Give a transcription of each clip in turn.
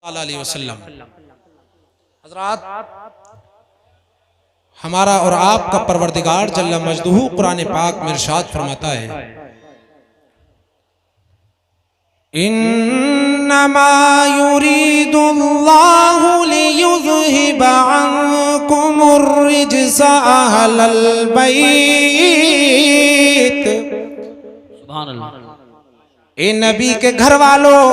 अलैहि वसल्लम। हज़रात, हमारा और आपका परवरदिगार जल्ल मजदूहू कुरान पाक में इरशाद फरमाता है, इन्नमा युरीदुल्लाहु लियुज़हिबा अन्कुमुर रिज्सा अहलल बैत। सुभान अल्लाह। ए नबी के घर वालों,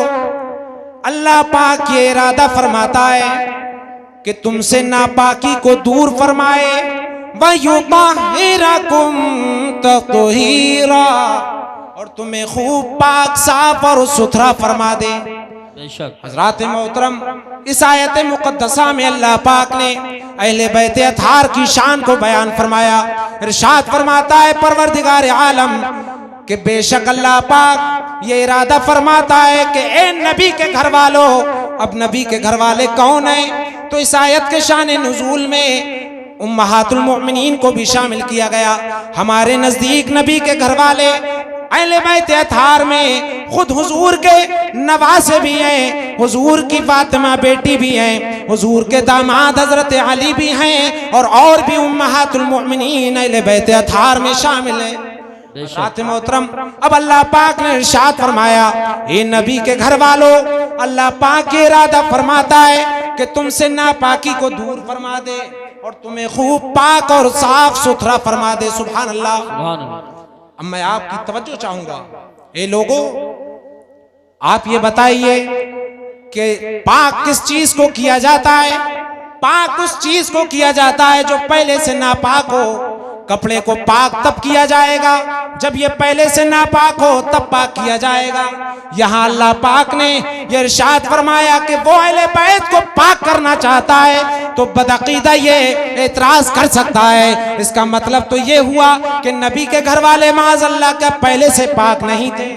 अल्लाह पाक ये इरादा फरमाता है कि तुमसे नापाकी को दूर फरमाए, वयुताहिरकुम तत्हीरा, और तुम्हें खूब पाक साफ और सुथरा फरमा दे। हज़रात मोहतरम, इस आयत मुक़द्दसा में अल्लाह पाक ने अहले बैत अतहार की शान को बयान फरमाया। इरशाद फरमाता है परवरदिगार आलम कि बेशक अल्लाह पाक ये इरादा फरमाता है कि ए नबी के घर वालों, अब नबी के घर वाले कौन हैं? तो इस आयत के शान नुज़ूल में उम्महातुल मोमिनीन को भी शामिल किया गया। हमारे नजदीक नबी के घर वाले अहले बैत अतहार में खुद हुजूर के नवासे भी हैं, हुजूर की फातिमा बेटी भी हैं, हुजूर के दामाद हजरत अली भी हैं, और भी उम्महातुल मोमिनीन अहले बैत अतहार में शामिल हैं। मोहतरम, अब अल्लाह पाक ने इरशाद फरमाया, ये नबी के घर वालों, अल्लाह पाक ये इरादा फरमाता है कि तुमसे नापाकी को दूर फरमा दे और तुम्हें खूब पाक और साफ सुथरा फरमा दे। सुभान अल्लाह। अब मैं आपकी तवज्जो चाहूंगा। ये लोगों, आप ये बताइए कि पाक किस चीज को किया जाता है? पाक उस चीज को किया जाता है जो पहले से नापाक हो। कपड़े को पाक तब किया जाएगा जब ये पहले से नापाक हो, तब पाक किया जाएगा। यहाँ अल्लाह पाक ने ये इरशाद फरमाया कि वो अहले बैत को पाक करना चाहता है तो बदअकीदा ये एतराज कर सकता है। इसका मतलब तो ये हुआ कि नबी के घर वाले माज़ अल्लाह का पहले से पाक नहीं थे,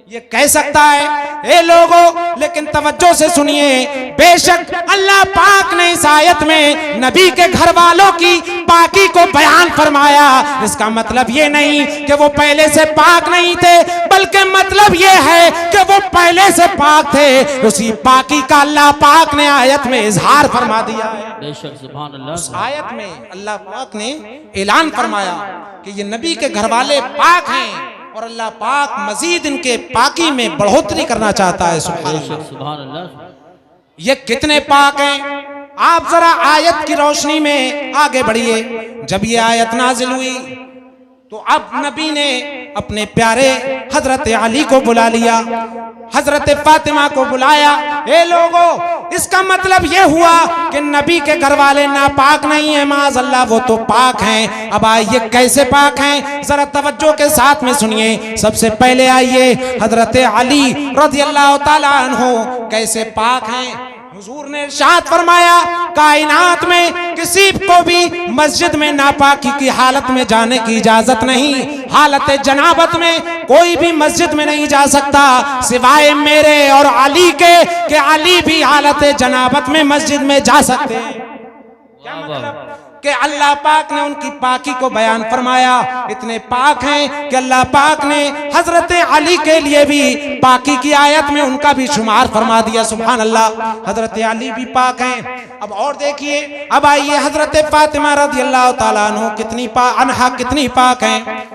ये कह सकता है। ए लोगों, लेकिन तवज्जो से सुनिए, बेशक अल्लाह पाक ने इस आयत में नबी के घर वालों की पाकी को बयान फरमाया। इसका मतलब ये नहीं कि वो पहले से पाक नहीं थे, बल्कि मतलब ये है कि वो पहले से पाक थे। उसी पाकी का अल्लाह पाक ने आयत में इजहार फरमा दिया है। बेशक सुभान अल्लाह। उस आयत में अल्लाह पाक ने ऐलान फरमाया कि ये नबी के घर वाले पाक हैं और अल्लाह पाक मजीद इनके पाकी में बढ़ोतरी करना चाहता है। सुभान अल्लाह। ये कितने पाक हैं? आप जरा आयत की रोशनी में आगे बढ़िए। जब ये आयत नाजिल हुई तो अब नबी ने अपने प्यारे हजरत अली को बुला लिया, हजरत फातिमा को बुलाया। ए लोगों, इसका मतलब ये हुआ कि नबी के घर वाले नापाक नहीं है, माज़ अल्लाह वो तो पाक हैं। अब आइए कैसे पाक हैं, जरा तवज्जो के साथ में सुनिए। सबसे पहले आइए हजरत अली रज़ियल्लाहु ताला अन्हु कैसे पाक हैं। हुजूर ने इरशाद फरमाया, कायनात में किसी को भी मस्जिद में नापाकी की हालत में जाने की इजाजत नहीं। हालत जनाबत में कोई भी मस्जिद में नहीं जा सकता सिवाय मेरे और अली के, कि अली भी हालत जनाबत में मस्जिद में जा सकते हैं। क्या मतलब कि अल्लाह पाक ने उनकी पाकी को बयान फरमाया। इतने पाक हैं कि अल्लाह पाक ने हजरत अली के लिए भी पाकी की आयत में उनका भी शुमार फरमा दिया। सुभान अल्लाह। हजरत अली भी पाक हैं। अब और देखिए, अब आइए हजरत फातिमा रज़ियल्लाहु ताला अन्हा कितनी पाक हैं।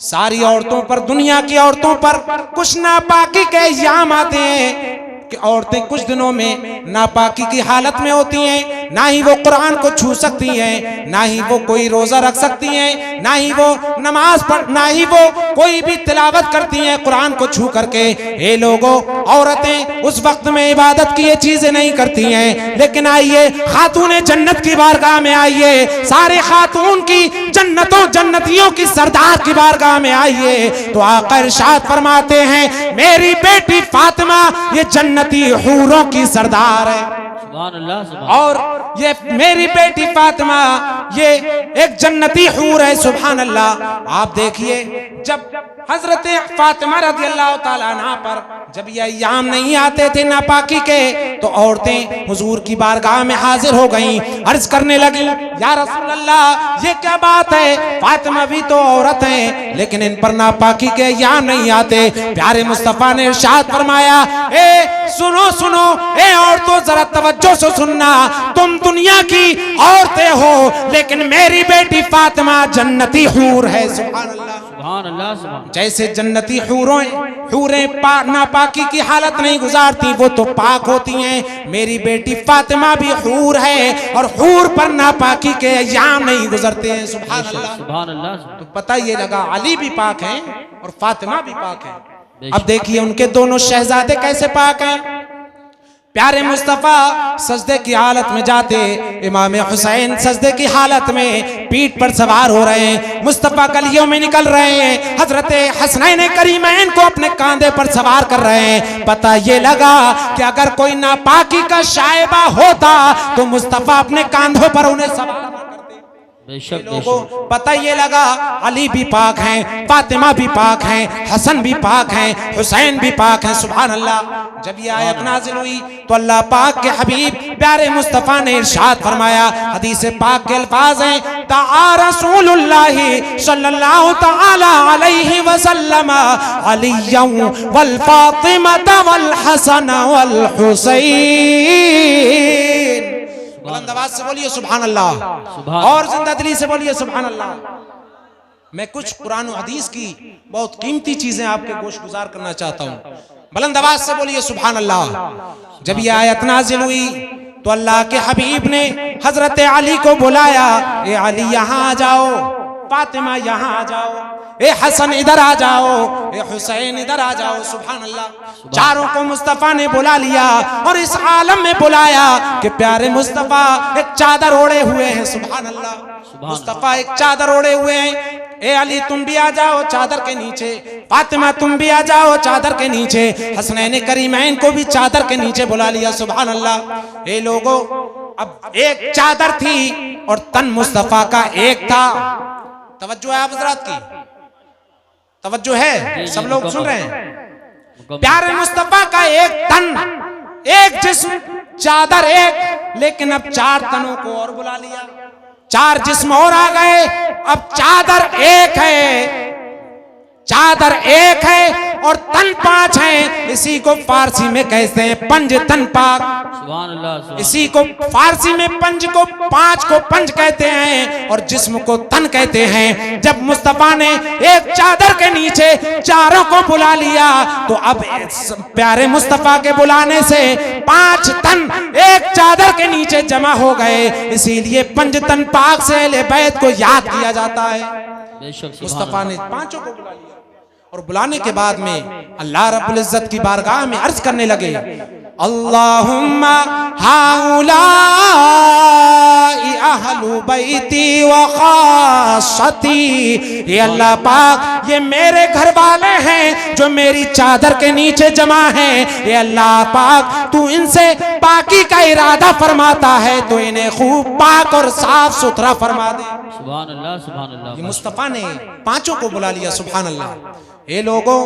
सारी औरतों पर, दुनिया की औरतों पर कुछ नापाकी के इल्जाम आते हैं कि औरतें कुछ दिनों में नापाकी की हालत में होती हैं, ना ही वो कुरान को छू सकती हैं, ना ही वो कोई रोजा रख सकती हैं, ना ही वो नमाज पढ़, ना ही वो कोई भी तिलावत करती हैं कुरान को छू करके। ये लोगों, औरतें उस वक्त में इबादत की ये चीजें नहीं करती हैं। लेकिन आइए खातून जन्नत की बारगाह में आइए, सारे खातून की जन्नतियों की सरदार की बारगाह में आइए तो आका इरशाद फरमाते हैं, मेरी बेटी फातिमा ये जन्नती हूरों की सरदार है। सुभान अल्लाह। और ये मेरी बेटी फातिमा ये एक जन्नती हूर है। सुभान अल्लाह। आप देखिए, जब हजरत फातिमा रज़ियल्लाहु ताला अन्हा पर जब ये अय्याम नहीं आते थे नापाकी के तो औरतें हुजूर की बारगाह में हाजिर हो गईं, अर्ज करने लगी, या रसूल अल्लाह ये क्या बात है, फातिमा भी तो औरत है लेकिन इन पर नापाकी के अय्याम नहीं आते। प्यारे मुस्तफा ने इरशाद फरमाया, ए सुनो सुनो, ए औरतों जरा तवज्जो से सुनना, तुम दुनिया की औरतें हो लेकिन मेरी बेटी फातिमा जन्नती हूर है। सुभान अल्लाह, सुभान अल्लाह। जैसे जन्नती हूरें नापाकी की हालत नहीं गुजारती, वो तो पाक होती हैं, मेरी बेटी फातिमा भी हूर है और हूर पर नापाकी के अय्याम नहीं गुजरते हैं। सुभान अल्लाह, सुभान अल्लाह। तो पता ये लगा अली भी पाक हैं और फातिमा भी पाक है। अब देखिए उनके दोनों शहजादे कैसे पाक हैं। प्यारे मुस्तफा सजदे की हालत में जाते, इमाम हुसैन सजदे की हालत में पीठ पर सवार हो रहे हैं, मुस्तफा गलियों में निकल रहे हैं, हजरत हसनैन करीमैन को अपने कांधे पर सवार कर रहे हैं। पता ये लगा कि अगर कोई नापाकी का शायबा होता तो मुस्तफा अपने कांधों पर उन्हें सवार लोगों पता ये लगा अली भी पाक हैं, फातिमा भी पाक हैं, हसन भी पाक हैं, हुसैन भी पाक हैं। सुभान अल्लाह। जब ये आयत नाज़िल हुई तो अल्लाह पाक के हबीब प्यारे मुस्तफा ने इरशाद फरमाया, हदीस पाक के अल्फाज हैं, ता रसूलुल्लाह सल्लल्लाहु तआला अलैहि वसल्लम अलिय्यन वल फातिमा वल हसन वल हुसैन। बुलंद आवाज से बोलिए सुभान अल्लाह, और जिंदा दिली से बोलिए सुभान अल्लाह। मैं कुछ कुरान और हदीस की बहुत कीमती चीजें आपके गोश गुजार करना चाहता हूँ। बुलंद आवाज से बोलिए सुभान अल्लाह। जब ये आयत नाजिल हुई तो अल्लाह के हबीब ने हजरत अली को बुलाया, ए अली यहाँ आ जाओ, फातिमा यहाँ आ जाओ, ए हसन इधर आ जाओ, ए हुसैन इधर आ जाओ। सुभान अल्लाह। चारों को मुस्तफा ने बुला लिया और इस आलम में बुलाया कि प्यारे मुस्तफा एक चादर ओढ़े हुए हैं। सुभान अल्लाह। मुस्तफा एक चादर ओढ़े हुए हैं। ए अली तुम भी आ जाओ चादर के नीचे, फातिमा तुम भी आ जाओ चादर के नीचे, हसनैन करीमैन को भी चादर के नीचे बुला लिया। सुभान अल्लाह। ए लोगों, अब एक चादर थी और तन मुस्तफा का एक था। तवज्जो है आप हज़रात की, तवज्जो है, सब लोग सुन रहे हैं। प्यारे मुस्तफा का एक तन, एक जिस्म, चादर एक, लेकिन अब चार तनों को और बुला लिया, चार जिस्म और आ गए। अब चादर एक है, चादर एक है और तन पांच है। इसी को फारसी में कहते हैं पंज तन पाक। सुभान अल्लाह। इसी को फारसी में पंज को, पांच को पंज कहते हैं और जिस्म को तन कहते हैं। जब मुस्तफा ने एक चादर के नीचे चारों को बुला लिया तो अब प्यारे मुस्तफा के बुलाने से पांच तन एक चादर के नीचे जमा हो गए। इसीलिए पंज तन पाक से अहले बैत को याद किया जाता है। मुस्तफा ने पांचों को बुला लिया और बुलाने के बाद में अल्लाह रब्बुल इज्जत की बारगाह में अर्ज करने लगे, अल्लाहुम्मा हाउलाई अहलु बैती व खासती। ये अल्लाह पाक ये मेरे घर वाले हैं जो मेरी चादर के नीचे जमा हैं। ये अल्लाह पाक तू इनसे पाकी का इरादा फरमाता है तो इन्हें खूब पाक और साफ सुथरा फरमा दे। सुभान अल्लाह, सुभान अल्लाह। ये मुस्तफा ने पांचों को बुला लिया। सुभान अल्लाह। ये लोगों,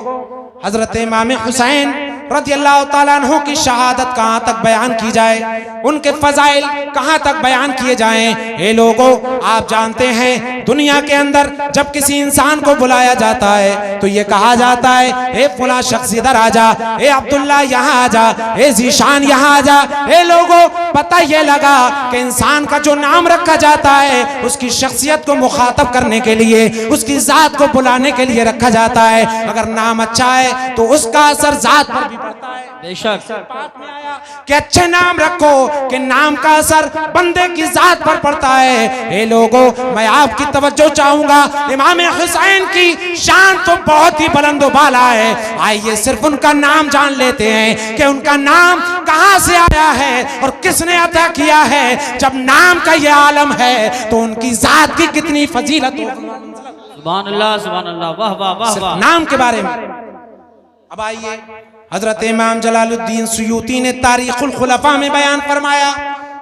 हजरत इमाम हुसैन रज़ियल्लाहु ताला अन्हु की शहादत कहाँ तक बयान की जाए, उनके फजाइल कहाँ तक बयान किए जाएं। ये लोगों, आप जानते हैं दुनिया के अंदर जब किसी इंसान को बुलाया जाता है तो ये कहा जाता है, ए फला शख्स इधर आ जा, ए अब्दुल्ला यहाँ आ जा, ए जीशान यहाँ आ जा। ए लोगों, पता ये लगा कि इंसान का जो नाम रखा जाता है उसकी शख्सियत को मुखातब करने के लिए, उसकी जात को बुलाने के लिए रखा जाता है। अगर नाम अच्छा है तो उसका असर जात पर भी पड़ता है। बेशक बात में आया कि अच्छे नाम रखो कि नाम का असर बंदे की जात पर पड़ता है। ये लोगों, मैं आपकी तवज्जो चाहूंगा, इमाम हुसैन की शान तो बहुत ही बुलंदो बाला है। आइए सिर्फ उनका नाम जान लेते हैं कि उनका नाम कहां से आया है और किसने अता किया है। जब नाम का ये आलम है तो उनकी जात की कितनी फजीलत हो। सुभान अल्लाह, सुभान अल्लाह, वाह वाह वाह वाह। नाम के बारे में अब आइए, हजरत इमाम जलालुद्दीन सुयूती ने तारीखुल खुलफा में बयान फरमाया,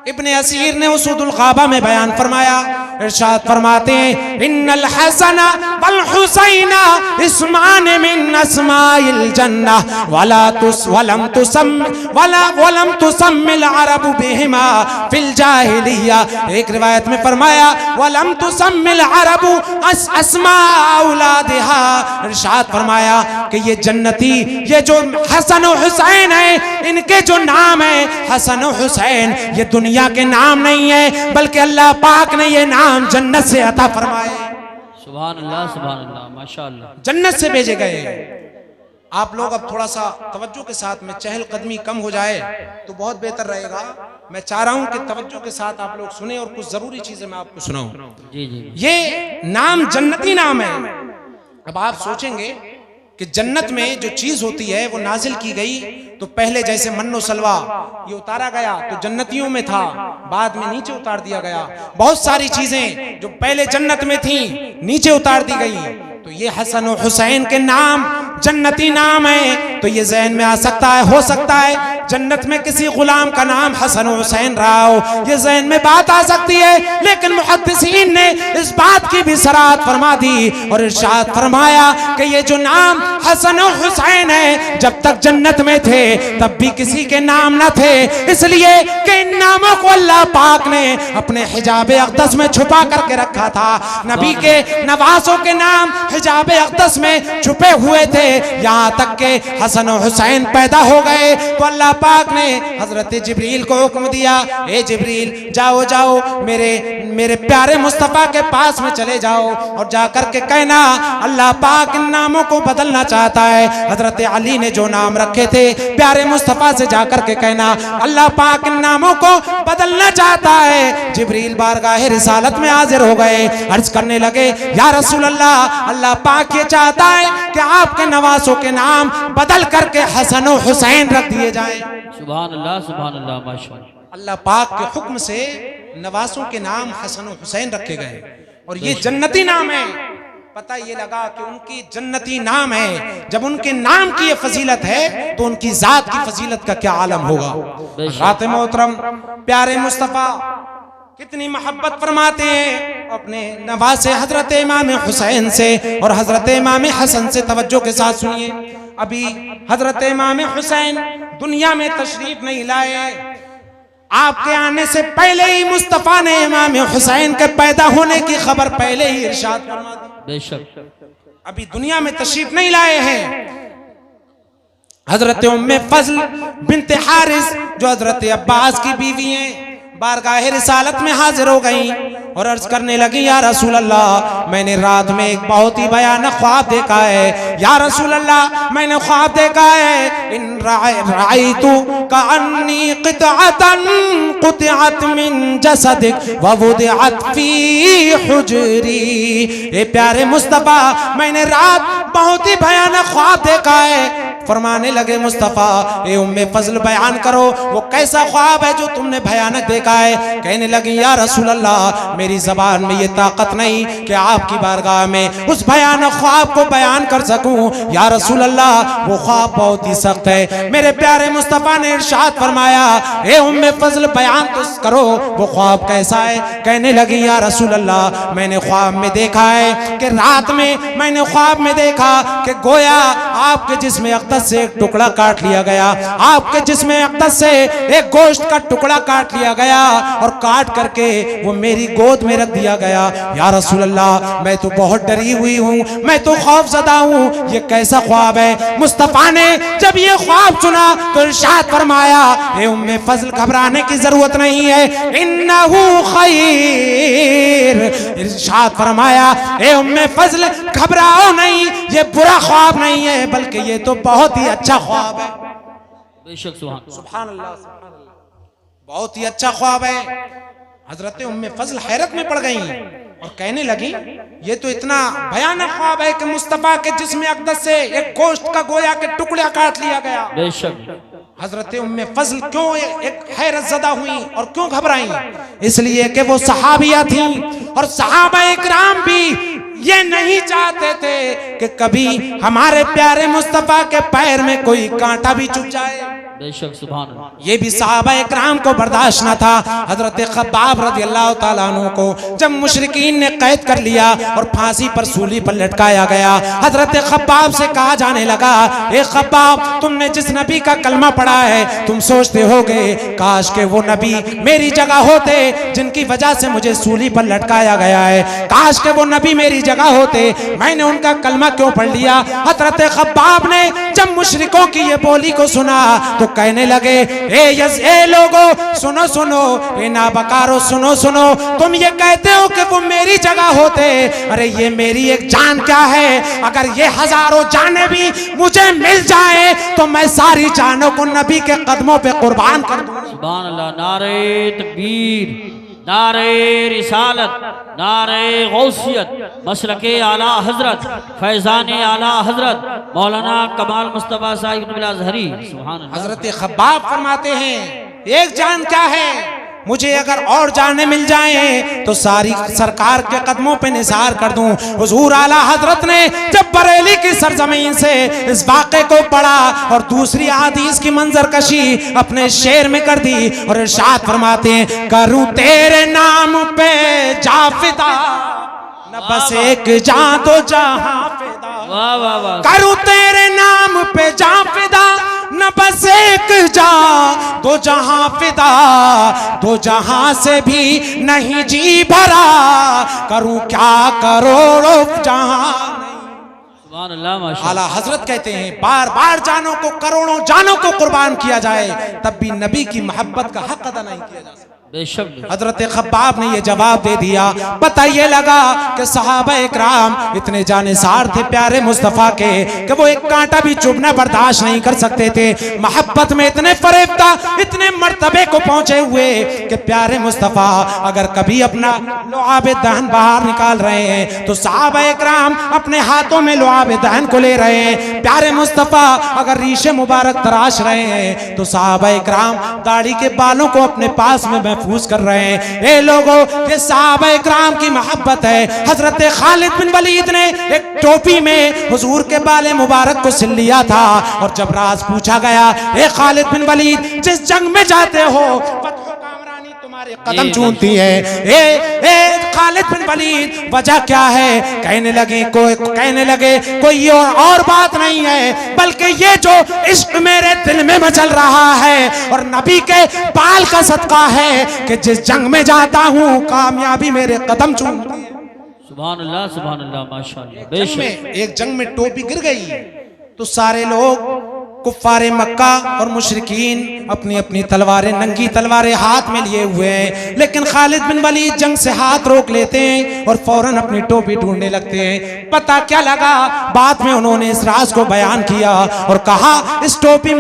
इब्ने असीर ने उसूदुल गाबा में बयान फरमाया। इरशाद फरमाते हैं, इन्नल हसन वल हुसैना इस्मान मिन अस्माइल जन्नह वलम तुसम्मिल अरब बिहिमा फिल जाहिलिया। एक रिवायत में फरमाया वलम तुसम्मिल अरब अस्मा औलादिहा। इरशाद फरमाया कि ये जन्नती, ये जो हसन और हुसैन है, इनके जो नाम है हसन और हुसैन, ये दुनिया के नाम नहीं है बल्कि अल्लाह पाक ने ये नाम जन्नत से अता फरमाए। सुभान अल्लाह, माशाअल्लाह, जन्नत से भेजे गए। आप लोग अब थोड़ा सा तवज्जो के साथ में, चहलकदमी कम हो जाए तो बहुत बेहतर रहेगा। मैं चाह रहा हूं कि तवज्जो के साथ आप लोग सुने और कुछ जरूरी चीजें मैं आपको सुनाऊं। जी जी। ये नाम जन्नती नाम है। अब आप सोचेंगे कि जन्नत में जो चीज होती है वो नाजिल की गई तो पहले जैसे मन्नो सलवा ये उतारा गया तो जन्नतियों में था, बाद में नीचे उतार दिया गया। बहुत सारी चीजें जो पहले जन्नत में थी नीचे उतार दी गई। तो ये हसन और हुसैन के नाम जन्नती नाम है। तो ये ज़हन में आ सकता है, हो सकता है जन्नत में किसी गुलाम का नाम हसन और हुसैन रहा हो, ये ज़हन में बात आ सकती है। लेकिन मुहद्दिसीन ने इस बात की भी सराहत फरमा दी और इरशाद फरमाया कि ये जो नाम हसन और हुसैन है, जब तक जन्नत में थे तब भी किसी के नाम न थे, इसलिए कि इन नामों को अल्लाह पाक ने अपने हिजाब अक़दस में छुपा करके रखा था। नबी के नवासों के नाम हिजाब अक़दस में छुपे हुए थे। यहाँ तक के हसन और हुसैन पैदा हो गए तो अल्लाह पाक ने हजरत जिब्रील को हुक्म दिया, ए जिब्रील जाओ जाओ मेरे प्यारे मुस्तफ़ा के पास में चले जाओ और जाकर के कहना अल्लाह पाक इन नामों को बदलना चाहता है। हजरत अली ने जो नाम रखे थे प्यारे मुस्तफ़ा से जाकर के कहना अल्लाह पाक इन नामों को बदलना चाहता है। जिब्रील बारगाह रिसालत में हाजिर हो गए, अर्ज करने लगे या रसूल अल्लाह, अल्लाह पाक ये चाहता है कि आपके नवासों के नाम बदल करके हसन और हुसैन रख दिए जाएं। सुभान अल्लाह, माशाअल्लाह। अल्लाह पाक के हुक्म से नवासों के नाम हसन और हुसैन रखे गए और ये जन्नती नाम है। पता ये लगा कि उनकी जन्नती नाम है। जब उनके नाम की ये फजीलत है तो उनकी जात की फजीलत का क्या आलम होगा। रात मोहतरम प्यारे मुस्तफ़ा कितनी मोहब्बत फरमाते हैं अपने नवासे हजरत इमाम हुसैन से और हजरत इमाम हसन से। तवज्जो के साथ सुनिए, अभी हजरत इमाम हुसैन दुनिया में तशरीफ नहीं लाए, आपके आने से पहले ही मुस्तफ़ा ने इमाम हुसैन के पैदा होने की खबर पहले ही इरशाद फरमा दी। बेशक अभी दुनिया में तशरीफ नहीं लाए हैं। हजरत उम्मे फज़ल बिन्त हारिस जो हजरत अब्बास की बीवी हैं, बारगाह रिसालत में हाजिर हो गई और अर्ज करने लगी या रसूल अल्लाह, मैंने रात में एक बहुत ही भयानक ख्वाब देखा है। या रसूल अल्लाह, मैंने ख्वाब देखा है इन रायतु का अन्नी क़ितअतन क़ुतिअत मिन जसदिक व वुदिअत फी हुजरी। ए प्यारे मुस्तफ़ा, मैंने रात बहुत ही भयानक ख्वाब देखा है। फरमाने लगे मुस्तफ़ा, ए उम्मे फज़ल बयान करो वो कैसा ख्वाब है जो तुमने भयानक देखा है। कहने लगी या रसूल अल्लाह, मेरी ज़बान में ये ताकत नहीं कि आपकी बारगाह में उस भयानक ख्वाब को बयान कर सकूं। या रसूल अल्लाह, वो ख्वाब बहुत ही सख्त है। मेरे प्यारे मुस्तफ़ा ने इरशाद फरमाया, ए उम्मे फज़ल बयान तो करो वो ख्वाब कैसा है। कहने लगी या रसूल अल्लाह, मैंने ख्वाब में देखा है कि रात में मैंने ख्वाब में देखा कि गोया आपके जिस्म अक़दस से एक टुकड़ा काट लिया गया, आपके जिस्म अक़दस से एक गोश्त का टुकड़ा काट लिया गया और काट करके वो मेरी गोद में रख दिया गया। या रसूल अल्लाह, मैं तो बहुत डरी हुई हूँ, मैं तो खौफज़दा हूँ, ये कैसा ख्वाब है। मुस्तफ़ा ने जब ये ख्वाब सुना तो इरशाद फरमाया, ए उम्मे फज़ल घबराने की जरूरत नहीं है, इन्नहु खैर। इरशाद फरमाया, ए उम्मे फज़ल घबराओ नहीं, ये बुरा ख्वाब नहीं है बल्कि ये तो बहुत ही अच्छा ख्वाब है। बेशक सुभान अल्लाह, बहुत ही अच्छा ख्वाब है। हजरत उम्मे फज़ल हैरत में पड़ गई और कहने लगी ये तो इतना भयानक ख्वाब है कि मुस्तफ़ा के जिस्म अक़दस से एक गोश्त का गोया के टुकड़ा काट लिया गया। बेशक हजरत उम्मे फज़ल क्यों एक हैरत ज़दा हुई और क्यों घबराई? इसलिए कि वो सहाबिया थी और सहाबा इकराम भी ये नहीं चाहते थे कि कभी हमारे प्यारे मुस्तफ़ा के पैर में कोई कांटा भी चुभ जाए। बेशक सुभान अल्लाह। ये भी सहाबा इकराम को बर्दाश्त न था। हजरत खब्बाब रज़ी अल्लाह तआला अन्हु को जब मुशरिकीन ने कैद कर लिया और फांसी पर सूली पर लटकाया गया, हजरत खब्बाब से कहा जाने लगा, ए खब्बाब, तुमने जिस नबी का कलमा पढ़ा है, तुम सोचते होगे काश के वो नबी मेरी जगह होते जिनकी वजह से मुझे सूली पर लटकाया गया है। काश के वो नबी मेरी जगह होते, मैंने उनका कलमा क्यों पढ़ लिया। हजरत खब्बाब ने जब मुशरिकों की ये बोली को सुना तो कहने लगे, ए लोगो सुनो सुनो, ए नाबकारो सुनो सुनो, तुम ये कहते हो कि वो मेरी जगह होते, अरे ये मेरी एक जान क्या है, अगर ये हजारों जानें भी मुझे मिल जाए तो मैं सारी जानों को नबी के कदमों पे कुर्बान कर दूं। सुभान अल्लाह। नारे तकबीर, नारे रिसालत, नारे गौसियत, मसलके आला हजरत, फैजान आला हजरत मौलाना कमाल मुस्तफा साहिब इब्न अज़हरी। सुभान अल्लाह। हजरत खब्बाब फरमाते हैं, एक जान क्या है, मुझे अगर और जाने मिल जाएं तो सारी सरकार के कदमों पे निसार कर दूं। हुजूर आला हजरत ने जब बरेली की सरजमीन से इस वाक़े को पढ़ा और दूसरी हदीस की मंजरकशी अपने शेर में कर दी और इरशाद फरमाते हैं, करूं तेरे नाम पे जाफिदा, न बस एक जान तो जहां फिदा। वाह वाह वाह। करूं तेरे नाम पे जाफिदा, न बस एक जान दो जहां फिदा, दो जहां से भी नहीं जी भरा, करूं क्या करोड़ों जहां। सुभान अल्लाह माशाअल्लाह। आला हजरत कहते हैं, बार बार जानों को, करोड़ों जानों को कुर्बान किया जाए तब भी नबी की मोहब्बत का हक अदा नहीं किया जा सकता। बेशक। हजरत खब्बाब ने ये जवाब दे दिया। पता ये लगा कि सहाबा इकराम इतने जानिसार थे प्यारे मुस्तफ़ा के कि वो एक कांटा भी चुभना बर्दाश्त नहीं कर सकते थे। मोहब्बत में इतने फरेफ्ता, इतने मर्तबे को पहुंचे हुए कि प्यारे मुस्तफ़ा अगर कभी अपना लुआब दहन बाहर निकाल रहे हैं तो सहाबा इकराम अपने हाथों में लुआब दहन को ले रहे हैं। प्यारे मुस्तफ़ा अगर रीशे मुबारक तराश रहे हैं तो सहाबा इकराम दाढ़ी के बालों को अपने पास में महफूज कर रहे हैं। ए लोगों, ये सहाबा इकराम की मोहब्बत है। हजरत खालिद बिन वलीद ने एक टोपी में हुजूर के बाले मुबारक को सिल लिया था और जब राज पूछा गया, ए खालिद बिन वलीद, जिस जंग में जाते हो तुम्हारे कदम चूमती है, ए खालिद बिन वलीद, वजह क्या है। कहने लगे कोई और बात नहीं है, बल्कि ये जो इश्क मेरे दिल में मचल रहा है और नबी के पाल का सदका है कि जिस जंग में जाता हूँ कामयाबी मेरे कदम चूमती है। सुभान अल्लाह माशाअल्लाह। बेशक। एक जंग में टोपी गिर गई तो सारे लोग कुफ्फारे मक्का और मुशरिकीन अपनी अपनी तलवारें, नंगी तलवारें हाथ में लिए हुए हैं, लेकिन खालिद बिन वलीद जंग से हाथ रोक लेते हैं और फौरन अपनी टोपी ढूंढने लगते हैं। पता क्या लगा, बाद में उन्होंने इस राज को बयान किया और कहा, इस टोपी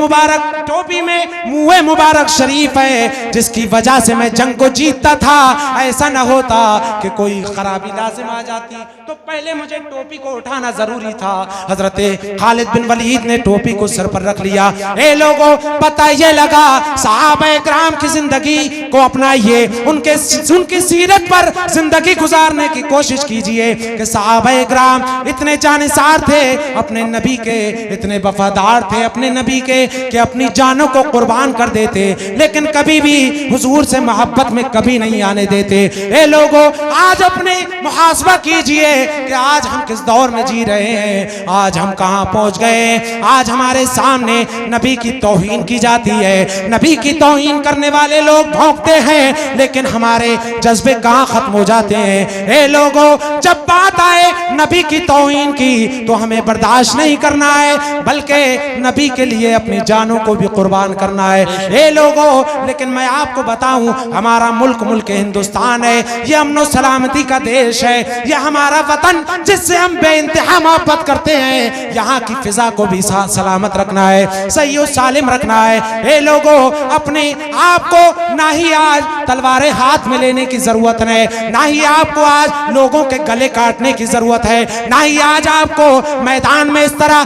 में मुँह मुबारक शरीफ है जिसकी वजह से मैं जंग को जीतता था। ऐसा न होता कि कोई खराबी लाजिम आ जाती तो पहले मुझे टोपी को उठाना जरूरी था। हजरत खालिद बिन वलीद ने टोपी को सर पर रख लिया। ए लोगों, पता ये लगा, सहाबा इकराम की जिंदगी को अपनाइए, उनकी सीरत पर जिंदगी गुजारने की कोशिश कीजिए कि सहाबा इकराम इतने जानिसार थे अपने नबी के, इतने वफादार थे अपने नबी के कि अपनी जानों को कुर्बान कर देते, लेकिन कभी भी हुजूर से मोहब्बत में कभी नहीं आने देते। ए लोगों, आज अपने मुहासबा कीजिए कि आज हम किस दौर में जी रहे हैं, आज हम कहां पहुंच गए। आज हमारे सामने नबी की तौहीन की जाती है, नबी की तौहीन करने वाले लोग भौंकते हैं, लेकिन हमारे जज्बे कहां खत्म हो जाते हैं। ए लोगों, जब बात आए नबी की तौहीन की तो हमें बर्दाश्त नहीं करना है, बल्कि नबी के लिए अपनी जानों को भी कुर्बान करना है। ए लोगों, लेकिन मैं आपको बताऊं, हमारा मुल्क हिंदुस्तान है, ये अमन सलामती का देश है, ये हमारा वतन जिससे हम बेइंतहा मोहब्बत करते हैं। यहाँ की फिजा को भी सलामत रखना है, सही और सालिम रखना है। ए लोगों, अपने आप को ना ही आज तलवारें हाथ में लेने की जरूरत है, ना ही आपको आज लोगों के गले काटने की जरूरत है, ना ही आज आपको मैदान में इस तरह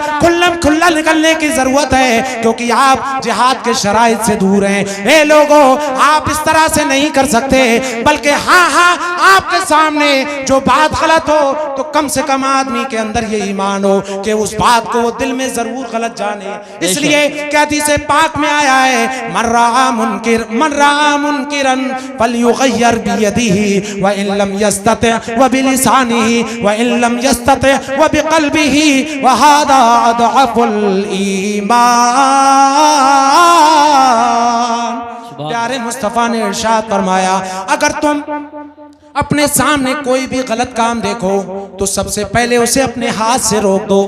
खुल्ला निकलने की जरूरत है, क्योंकि आप जिहाद के शराइत से दूर हैं। ए लोगों, आप इस तरह से नहीं कर सकते, बल्कि हाँ आपके सामने जो बात गलत हो तो कम से कम आदमी के अंदर ये ईमान हो कि उस बात को वो दिल में जरूर गलत जाने, इसलिए क्या हदीस पाक में आया है, मन रआ मुनकिरन फलयुगय्यर बियदिही व इन लम यस्तति व बिलिसानिही व इन लम यस्तति व बिक़ल्बिही व हादा अदअफुल ईमान। प्यारे मुस्तफा ने इरशाद फरमाया, अगर तुम अपने सामने कोई भी गलत काम देखो तो सबसे पहले उसे अपने हाथ से रोक दो।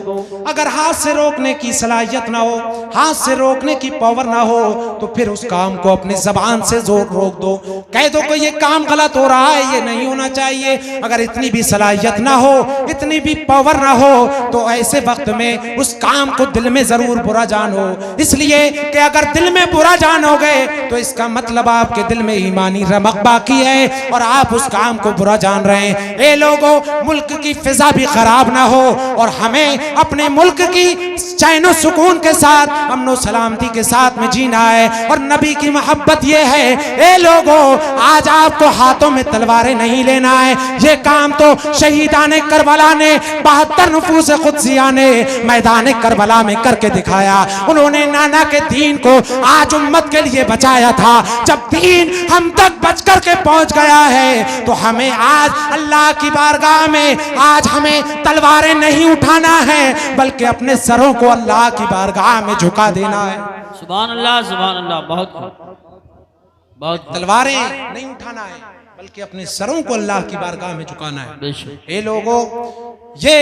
अगर हाथ से रोकने की सलाहियत ना हो, हाथ से रोकने की पावर ना हो, तो फिर उस काम को अपनी जबान से जोर रोक दो। कह दो कि ये काम गलत हो रहा है, ये नहीं होना चाहिए। अगर इतनी भी सलाहियत ना हो, इतनी भी पावर ना हो, तो ऐसे वक्त में उस काम को दिल में जरूर बुरा जानो। इसलिए कि अगर दिल में बुरा जानोगे तो इसका मतलब आपके दिल में ईमानी रमक बाकी है और आप उस काम को बुरा जान रहे हैं। ए लोगों, मुल्क की फिजा भी खराब ना हो और हमें अपने मुल्क की चैन सुकून के साथ, अमन सलामती के साथ में जीना है। और नबी की मोहब्बत ये है, ए लोगों, आज आपको हाथों में तलवारें नहीं लेना है। ये काम तो शहीदाने करबला ने 72 नफूस कुदसिया ने मैदान करबला में करके दिखाया। उन्होंने नाना के दीन को आज उम्मत के लिए बचाया था। जब दीन हम तक बच कर के पहुंच गया है तो हमें आज अल्लाह की बारगाह में आज हमें तलवारें नहीं उठाना है, बल्कि अपने सरों को अल्लाह की बारगाह में झुका देना है। सुभान अल्लाह, बहुत तलवारें नहीं उठाना है, बल्कि अपने सरों को अल्लाह की बारगाह में झुकाना है। ये लोगों, ये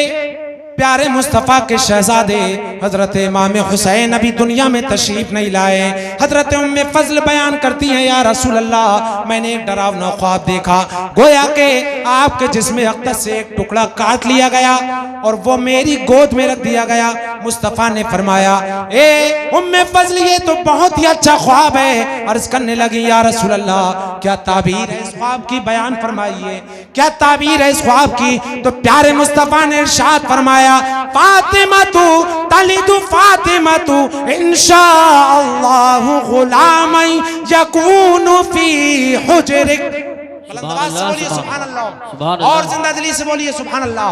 प्यारे मुस्तफ़ा के शहजादे हजरत इमाम हुसैन अभी दुनिया में तशरीफ नहीं लाए। हजरत उम्मे फजल बयान करती हैं, या रसूल अल्लाह, मैंने एक डरावना ख्वाब देखा, गोया के आपके जिस्म अक़दस से एक टुकड़ा काट लिया गया और वो मेरी गोद में रख दिया गया। मुस्तफ़ा ने फरमाया, ए उम्मे फजल, ये तो बहुत ही अच्छा ख्वाब है। अर्ज करने लगी, या रसूल अल्लाह, क्या ताबीर है इस ख्वाब की, बयान फरमाइए, क्या ताबीर है इस ख्वाब की। तो प्यारे मुस्तफ़ा ने इरशाद फरमाया, फातिमा तू तलिदु फातिमा तू इंशाअल्लाह गुलामई यकूनु फी हुजरिक। बोलिए सुभान अल्लाह, और जिंदा दिली से बोलिए सुभान अल्लाह।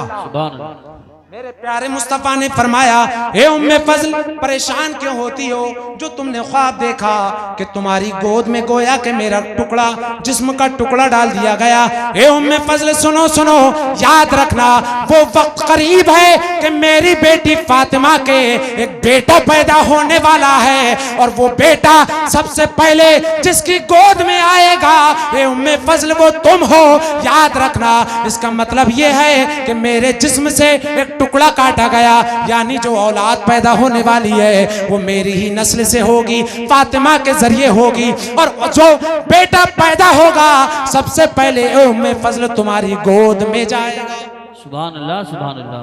मेरे प्यारे मुस्तफ़ा ने फरमाया, हे उम्मे फजल, परेशान क्यों होती हो, जो तुमने ख्वाब देखा कि तुम्हारी गोद में गोया के मेरा टुकड़ा, जिस्म का टुकड़ा डाल दिया गया। हे उम्मे फजल, सुनो सुनो, याद रखना, वो वक्त करीब है कि मेरी बेटी फातिमा के एक बेटा पैदा होने वाला है और वो बेटा सबसे पहले जिसकी गोद में आएगा, हे उम्मे फजल, वो तुम हो। याद रखना, इसका मतलब ये है कि मेरे जिस्म से एक टुकड़ा काटा गया, यानी जो औलाद पैदा होने वाली है वो मेरी ही नस्ल से होगी, फातिमा के जरिए होगी। और जो बेटा पैदा होगा सबसे पहले उम्मे फजल तुम्हारी गोद में जाएगा। सुभान अल्लाह,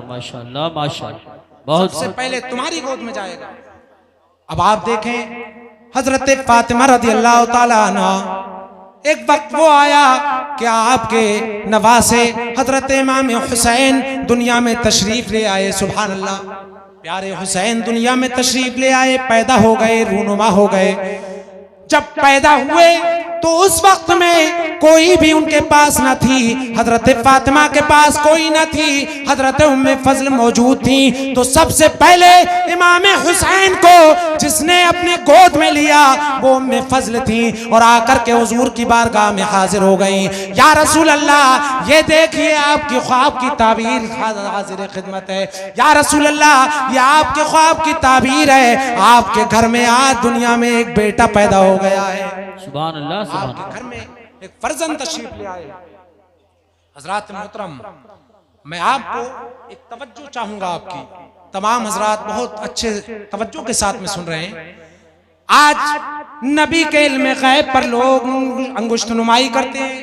माशाअल्लाह माशाअल्लाह, बहुत सबसे पहले तुम्हारी गोद में जाएगा। अब आप देखें, हजरत फातिमा रज़ी अल्लाह ताला अन्हा, एक वक्त वो आया कि आपके नवासे हजरत इमाम हुसैन दुनिया में तशरीफ ले आए। सुभान अल्लाह, प्यारे हुसैन दुनिया में तशरीफ ले आए, पैदा हो गए, रूनुमा हो गए। जब पैदा हुए तो उस वक्त में कोई भी उनके पास न थी, हजरत फातिमा के पास कोई न थी, हजरत उम्मे फजल मौजूद थी। तो सबसे पहले इमाम हुसैन को जिसने अपने गोद में लिया वो उम्मे फजल थी और आकर के हुजूर की बारगाह में हाजिर हो गई। या रसूल अल्लाह, ये देखिए आपकी ख्वाब की ताबीर हाजिर खिदमत है। या रसूल अल्लाह, ये आपके ख्वाब की ताबीर है, आपके घर में आज दुनिया में एक बेटा पैदा हो गया है। सुभान अल्लाह, आपके घर में एक फर्जंद तशरीफ ले आए। हजरात मोहतरम, मैं आपको एक तवज्जो चाहूंगा, आपकी तमाम हजरात बहुत अच्छे तवज्जो के साथ में सुन रहे हैं। आज नबी के इल्म गैब पर लोग अंगुश्त नुमाई करते हैं,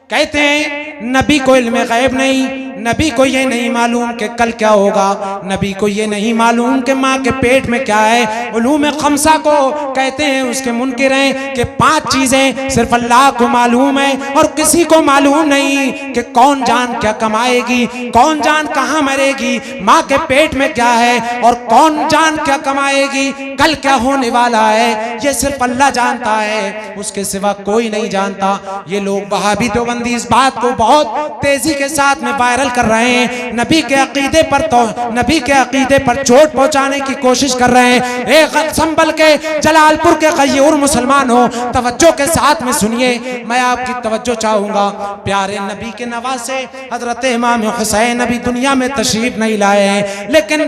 कहते हैं नबी को इल्म गैब नहीं, नबी को ये नहीं मालूम कि कल क्या होगा, नबी को ये नहीं मालूम कि माँ के पेट में क्या है। उलूम खमसा को कहते हैं, उसके मुनकिर हैं कि 5 चीजें सिर्फ अल्लाह को मालूम है और किसी को मालूम नहीं कि कौन जान क्या कमाएगी, कौन जान कहाँ मरेगी, माँ के पेट में क्या है और कौन जान क्या कमाएगी, कल क्या होने वाला है, ये सिर्फ अल्लाह जानता है, उसके सिवा कोई नहीं जानता। ये लोग वहाबी देवबंदी इस बात को बहुत तेजी के साथ में वायरल कर रहे हैं, नबी के अकीदे पर तो नबी के अकीदे पर चोट पहुंचाने की कोशिश कर रहे हैं। एक संभल के जलालपुर के गयूर मुसलमान हो, तवज्जो के साथ में सुनिए, मैं आपकी तवज्जो चाहूंगा। प्यारे नबी के नवासे हजरत इमाम हुसैन अभी दुनिया में तशरीफ नहीं लाए हैं, लेकिन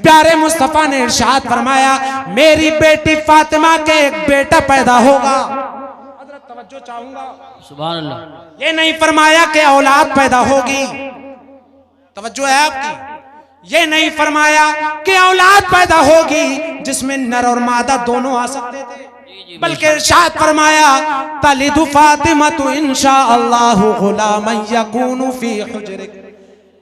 प्यारे मुस्तफा ने इरशाद फरमाया मेरी बेटी फातिमा के एक बेटा पैदा होगा। हजरत तवज्जो चाहूंगा, सुभान अल्लाह। ये नहीं फरमाया कि औलाद पैदा होगी, तवज्जो है आपकी, ये नहीं फरमाया कि औलाद पैदा होगी जिसमें नर और मादा दोनों आ सकते थे, बल्कि इरशाद फरमाया तलिदु फातिमा तु इंशाअल्लाहु गुलामन यकूनु फी हुजरिक।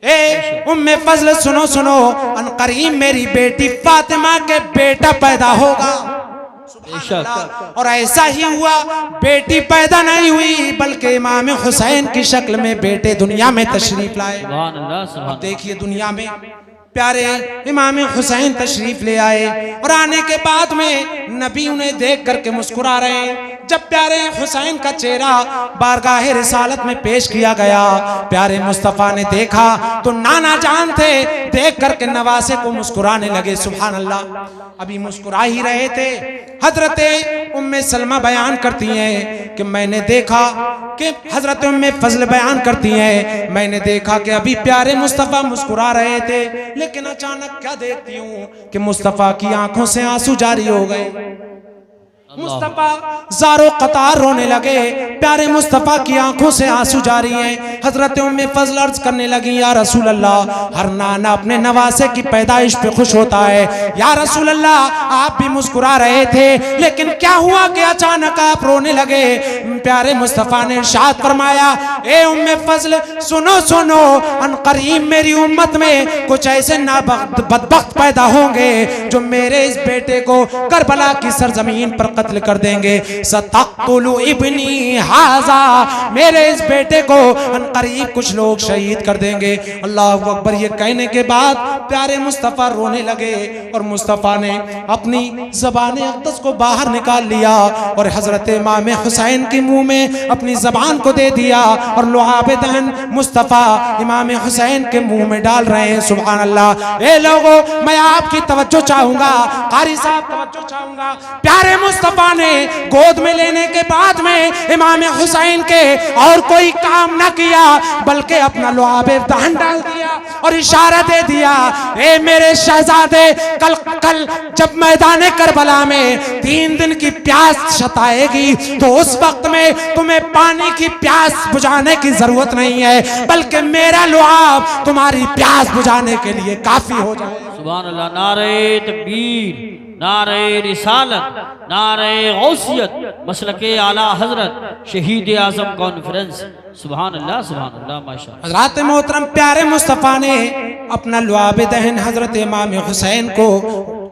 ए उम्मे फजल सुनो सुनो, अनकरीब मेरी बेटी फातिमा के बेटा पैदा होगा। और ऐसा ही हुआ, बेटी पैदा नहीं हुई बल्कि इमाम हुसैन की शक्ल में बेटे दुनिया में तशरीफ लाए। देखिए दुनिया में प्यारे इमाम हुसैन तशरीफ ले आए और आने के बाद में नबी उन्हें देख करके मुस्कुरा रहे हैं। जब प्यारे हुसैन का चेहरा बारगाह रिसालत में पेश किया गया, प्यारे मुस्तफ़ा ने देखा तो नाना जान थे, देख करके नवासे को मुस्कुराने लगे। सुभान अल्लाह, अभी मुस्कुरा ही रहे थे, हजरत उम्मे सलमा बयान करती हैं कि मैंने देखा कि हजरत उम्मे फजल बयान करती हैं मैंने देखा कि अभी प्यारे मुस्तफ़ा मुस्कुरा रहे थे, लेकिन अचानक क्या देखती हूँ कि मुस्तफ़ा की आंखों से आंसू जारी हो गए। मुस्तफा ज़ारो कतार रोने लगे, प्यारे मुस्तफा की आंखों से आंसू जारी हैं। हजरत उम्मे फजल अर्ज करने लगी या रसूल अल्लाह, हर नाना अपने नवासे की पैदाइश पे खुश होता है, या रसूल अल्लाह आप भी मुस्कुरा रहे थे, लेकिन क्या हुआ कि अचानक आप रोने लगे। प्यारे मुस्तफा ने इरशाद फरमाया ए उम्मे फजल सुनो सुनो, अनकरीब मेरी उम्मत में कुछ ऐसे बदबख्त पैदा होंगे जो मेरे इस बेटे को करबला की सरजमीन पर कत्ल कर देंगे। सतक़्तुलु इब्नी हाज़ा, मेरे इस बेटे को अनकरीब कुछ लोग शहीद कर देंगे। अल्लाहु अकबर। ये कहने के बाद प्यारे मुस्तफ़ा रोने लगे और मुस्तफ़ा ने अपनी ज़बान अक़दस को बाहर निकाल लिया और हज़रत इमाम हुसैन के मुंह में अपनी ज़बान को दे दिया और लुआब दहन मुस्तफ़ा इमाम हुसैन के मुंह में डाल रहे हैं। सुभान अल्लाह। ए लोगों, मैं आपकी तवज्जो चाहूंगा, कारी साहब तवज्जो चाहूंगा। प्यारे मुस्तफ़ा ने गोद में लेने के बाद में इमाम हुसैन के और कोई काम न किया, बल्कि अपना लुआब दहन डाल दिया और इशारा दे दिया ए मेरे शहजादे, कल जब मैदान करबला में 3 दिन की प्यास सताएगी तो उस वक्त में तुम्हें पानी की प्यास बुझाने की जरूरत नहीं है, बल्कि मेरा लुआब तुम्हारी प्यास बुझाने के लिए काफी हो जाए। सुभान अल्लाह। नारे तकबीर, नारे रिसालत, नारे गौसियत, मसलके आला हजरत, शहीद आजम कॉन्फ्रेंस। सुभान अल्लाह, सुभान अल्लाह, माशाअल्लाह। हज़रत मोहतरम प्यारे मुस्तफ़ा ने अपना लुआब दहन हजरत इमाम हुसैन को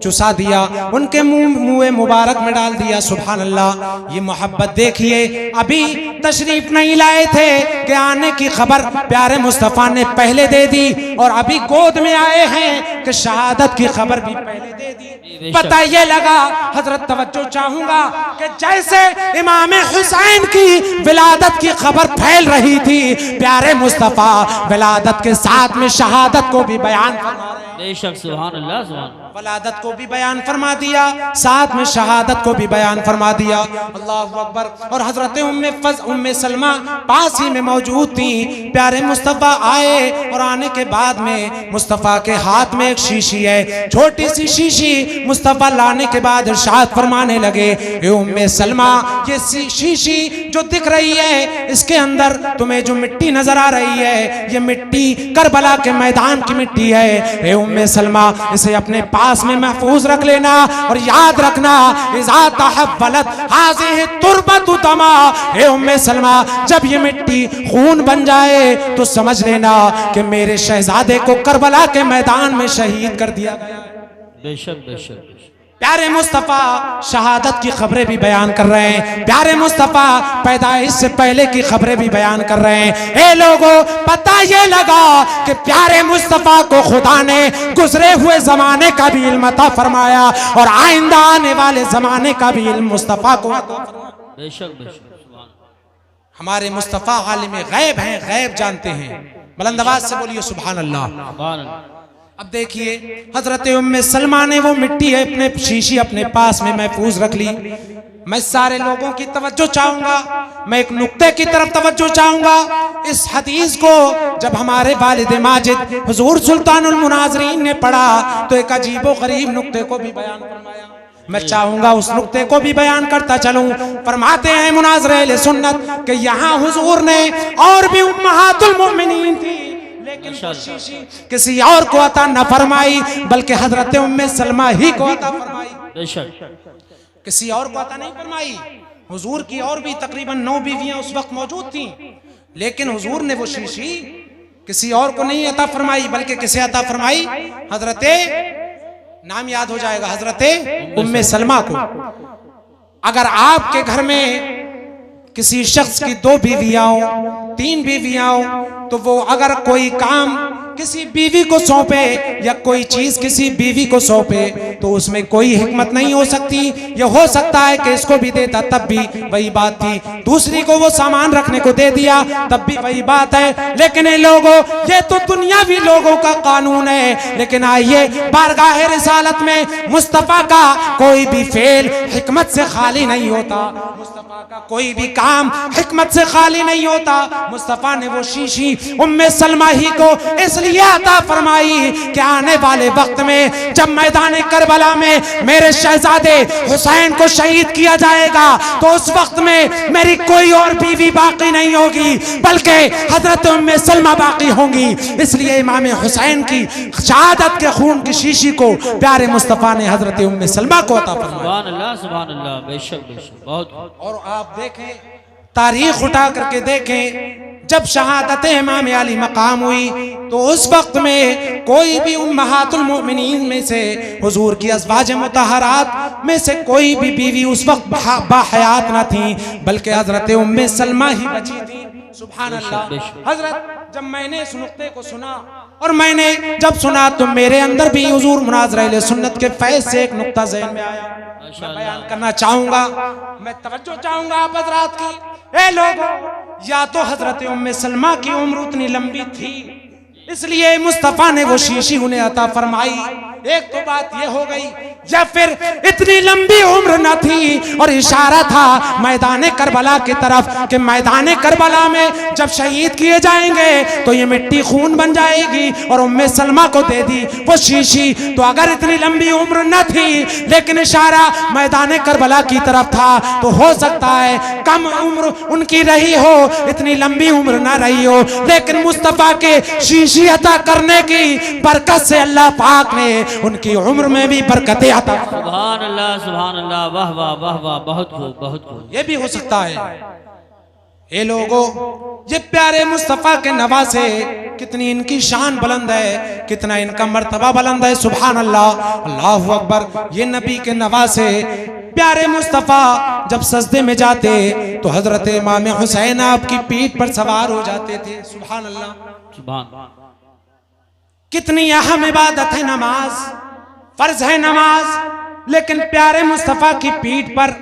चुसा दिया, उनके मुंह मुबारक में डाल दिया। सुभान अल्लाह। ये मोहब्बत देखिए, अभी तशरीफ नहीं लाए थे कि आने की खबर प्यारे मुस्तफ़ा ने पहले दे दी और अभी गोद में आए हैं कि शहादत की खबर भी पहले दे दी। पता ये लगा, हजरत तवज्जो चाहूंगा कि जैसे इमाम हुसैन की विलादत की खबर फैल रही थी, प्यारे मुस्तफ़ा विलादत के साथ में शहादत को भी बयान फरमा रहे हैं। बेशक, सुभान अल्लाह, सुभान। वलादत को भी बयान फरमा दिया, साथ में शहादत को भी बयान फरमा दिया। अल्लाहु अकबर। और हजरत उम्मे सलमा पास ही में मौजूद थी। प्यारे मुस्तफ़ा आए और आने के बाद में मुस्तफ़ा के हाथ में एक शीशी है, छोटी सी शीशी। मुस्तफ़ा लाने के बाद इरशाद फरमाने लगे ए उम्मे सलमा, ये शीशी जो दिख रही है इसके अंदर तुम्हें जो मिट्टी नजर आ रही है, ये मिट्टी करबला के मैदान की मिट्टी है। ए उम्मे सलमा, इसे अपने पास में महफूज रख लेना और याद रखना, इज़ा तहव्वलत हाज़िहि तुरबतु दमा। ए उम्मे सलमा, जब ये मिट्टी खून बन जाए तो समझ लेना कि मेरे शहजादे को करबला के मैदान में शहीद कर दिया गया। बेशक, बेशक। प्यारे मुस्तफ़ा शहादत की खबरें भी बयान कर रहे हैं, प्यारे मुस्तफ़ा पैदाइश से पहले की खबरें भी बयान कर रहे हैं। ए लोगों, पता ये लगा कि प्यारे मुस्तफ़ा को खुदा ने गुजरे हुए जमाने का भी इल्म अता फरमाया और आइंदा आने वाले जमाने का भी इल्म मुस्तफ़ा को अता फरमाया। बेशक, बेशक। हमारे मुस्तफ़ा आलिम गैब हैं, गैब जानते हैं। बुलंद आवाज से बोलिए सुभान अल्लाह। सुभान अल्लाह। अब देखिए हजरत उम्मे सलमा ने वो मिट्टी है अपने शीशी अपने पास में महफूज रख ली। मैं सारे लोगों की तवज्जो चाहूंगा, मैं एक नुक्ते की तरफ तवज्जो चाहूंगा। इस हदीस को जब हमारे वालिद माजिद हुजूर सुल्तानुल मुनाज़रीन ने पढ़ा तो एक अजीबो गरीब नुक्ते को भी बयान फरमाया। मैं चाहूंगा उस नुक्ते को भी बयान करता चलूं। फरमाते हैं मुनाज़िर अहले सुन्नत कि यहाँ हुजूर ने और भी उम्महातुल मोमिनीन थी, लेकिन वो शीशी किसी और को अता न फरमाई बल्कि हजरत उम्मे सलमा ही को अता फरमाई। बेशक किसी और को अता नहीं फरमाई। हुजूर की और भी तकरीबन 9 बीवियां उस वक्त मौजूद थी, लेकिन हुजूर ने वो शीशी किसी और को नहीं अता फरमाई बल्कि किसे अता फरमाई? हजरते, नाम याद हो जाएगा, हजरते उम्मे सलमा को। अगर आपके घर में किसी शख्स की 2 बीवियां हो, 3 बीवियां हो, तो वो अगर कोई काम किसी बीवी को सौंपे या कोई चीज किसी बीवी को सौंपे तो उसमें कोई हिकमत नहीं हो सकती। ये हो सकता है कि इसको भी देता तब भी वही बात थी, दूसरी को वो सामान रखने को दे दिया तब भी वही बात है। लेकिन ये लोगों, ये तो दुनियावी लोगों का कानून है। लेकिन आइए बारगाह रिसालत में मुस्तफा का कोई भी फेल हिकमत से खाली नहीं होता, मुस्तफा का कोई भी काम हिकमत से खाली नहीं होता। मुस्तफा ने वो शीशी उम्मे सलमा ही को इसलिए अता फरमाई कि आने वाले वक्त में जब मैदान करबला में मेरे शहजादे हुसैन को शहीद किया जाएगा तो उस वक्त में मेरी कोई और बीवी बाकी नहीं होगी बल्कि हजरत उम्मे सलमा बाकी होंगी। इसलिए इमाम हुसैन की शहादत के खून की शीशी को प्यारे मुस्तफा ने हजरत उम्मे सलमा को अता फरमाया। सुभान अल्लाह, सुभान अल्लाह। बेशक बेशक, बहुत। और आप देखें, तारीख उठा करके देखें, जब शहादत इमाम अली मकाम हुई तो उस वक्त में कोई भी उम्महातुल मोमिनीन में से हुजूर की अज़वाज मुतहरात में से कोई भी बीवी उस वक्त बाहयात न थी बल्कि हजरत उम्मे सलमा ही बची थी। सुभान अल्लाह। हजरत, जब मैंने इस नुक्ते को सुना और मैंने जब सुना तो मेरे अंदर भी हुजूर मुनाज़िर अहले सुन्नत के फैज़ से एक नुक्ता ज़हन में आया, मैं बयान करना चाहूंगा। मैं तवज्जो चाहूंगा आप हजरात की। ए लोगों, या तो हजरत उम्मे सलमा की उम्र उतनी लंबी थी इसलिए मुस्तफा ने वो शीशी उन्हें अता फरमाई, एक तो बात ये हो गई, या फिर इतनी लंबी उम्र न थी और इशारा था मैदान करबला की तरफ कि मैदान करबला में जब शहीद किए जाएंगे तो ये मिट्टी खून बन जाएगी और उम्मे सलमा को दे दी वो शीशी। तो अगर इतनी लंबी उम्र न थी लेकिन इशारा मैदान करबला की तरफ था तो हो सकता है कम उम्र उनकी रही हो, इतनी लंबी उम्र न रही हो, लेकिन मुस्तफा के शीशी अता करने की बरकत से अल्लाह पाक ने उनकी उम्र में भी बरकतें अता। सुभान अल्लाह, सुभान अल्लाह। वाह वाह वाह वाह, बहुत खूब, बहुत खूब। ये भी हो सकता है। ये लोगों, ये प्यारे मुस्तफा के नवासे, कितनी इनकी शान बुलंद है, कितना इनका मर्तबा बुलंद है। सुभान अल्लाह, अल्लाहु अकबर। ये नबी के नवासे प्यारे मुस्तफा जब सजदे में जाते तो हजरत इमाम हुसैन आपकी पीठ पर सवार हो जाते थे। सुभान अल्लाह, सुभान। कितनी अहम इबादत है नमाज, फर्ज है नमाज, लेकिन प्यारे मुस्तफा की पीठ पर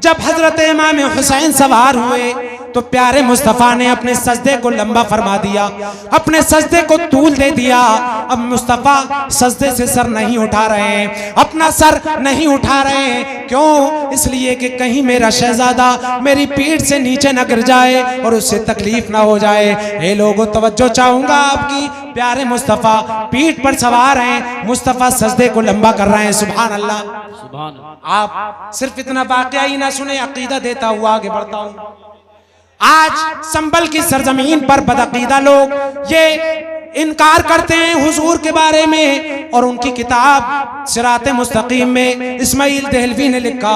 जब हजरत इमाम हुसैन सवार हुए तो प्यारे मुस्तफा ने अपने सजदे को लंबा फरमा दिया, अपने सजदे को तूल दे दिया। अब मुस्तफा सजदे से सर नहीं उठा रहे हैं, अपना सर नहीं उठा रहे हैं। क्यों? इसलिए कि कहीं मेरा शहजादा मेरी पीठ से नीचे न गिर जाए और उससे तकलीफ ना हो जाए। ये लोगों, तवज्जो चाहूंगा आपकी। प्यारे मुस्तफा पीठ पर सवार हैं, मुस्तफा सजदे को लंबा कर रहे हैं। सुभान अल्लाह, सुभान। आप सिर्फ इतना वाकया ही ना सुने, अकीदा देता हुआ आगे बढ़ता हूं। आज संभल की सरजमीन पर बदअकीदा लोग ये इनकार करते हैं हुजूर के बारे में, और उनकी किताब सिराते मुस्तकीम में इस्माइल देहलवी ने लिखा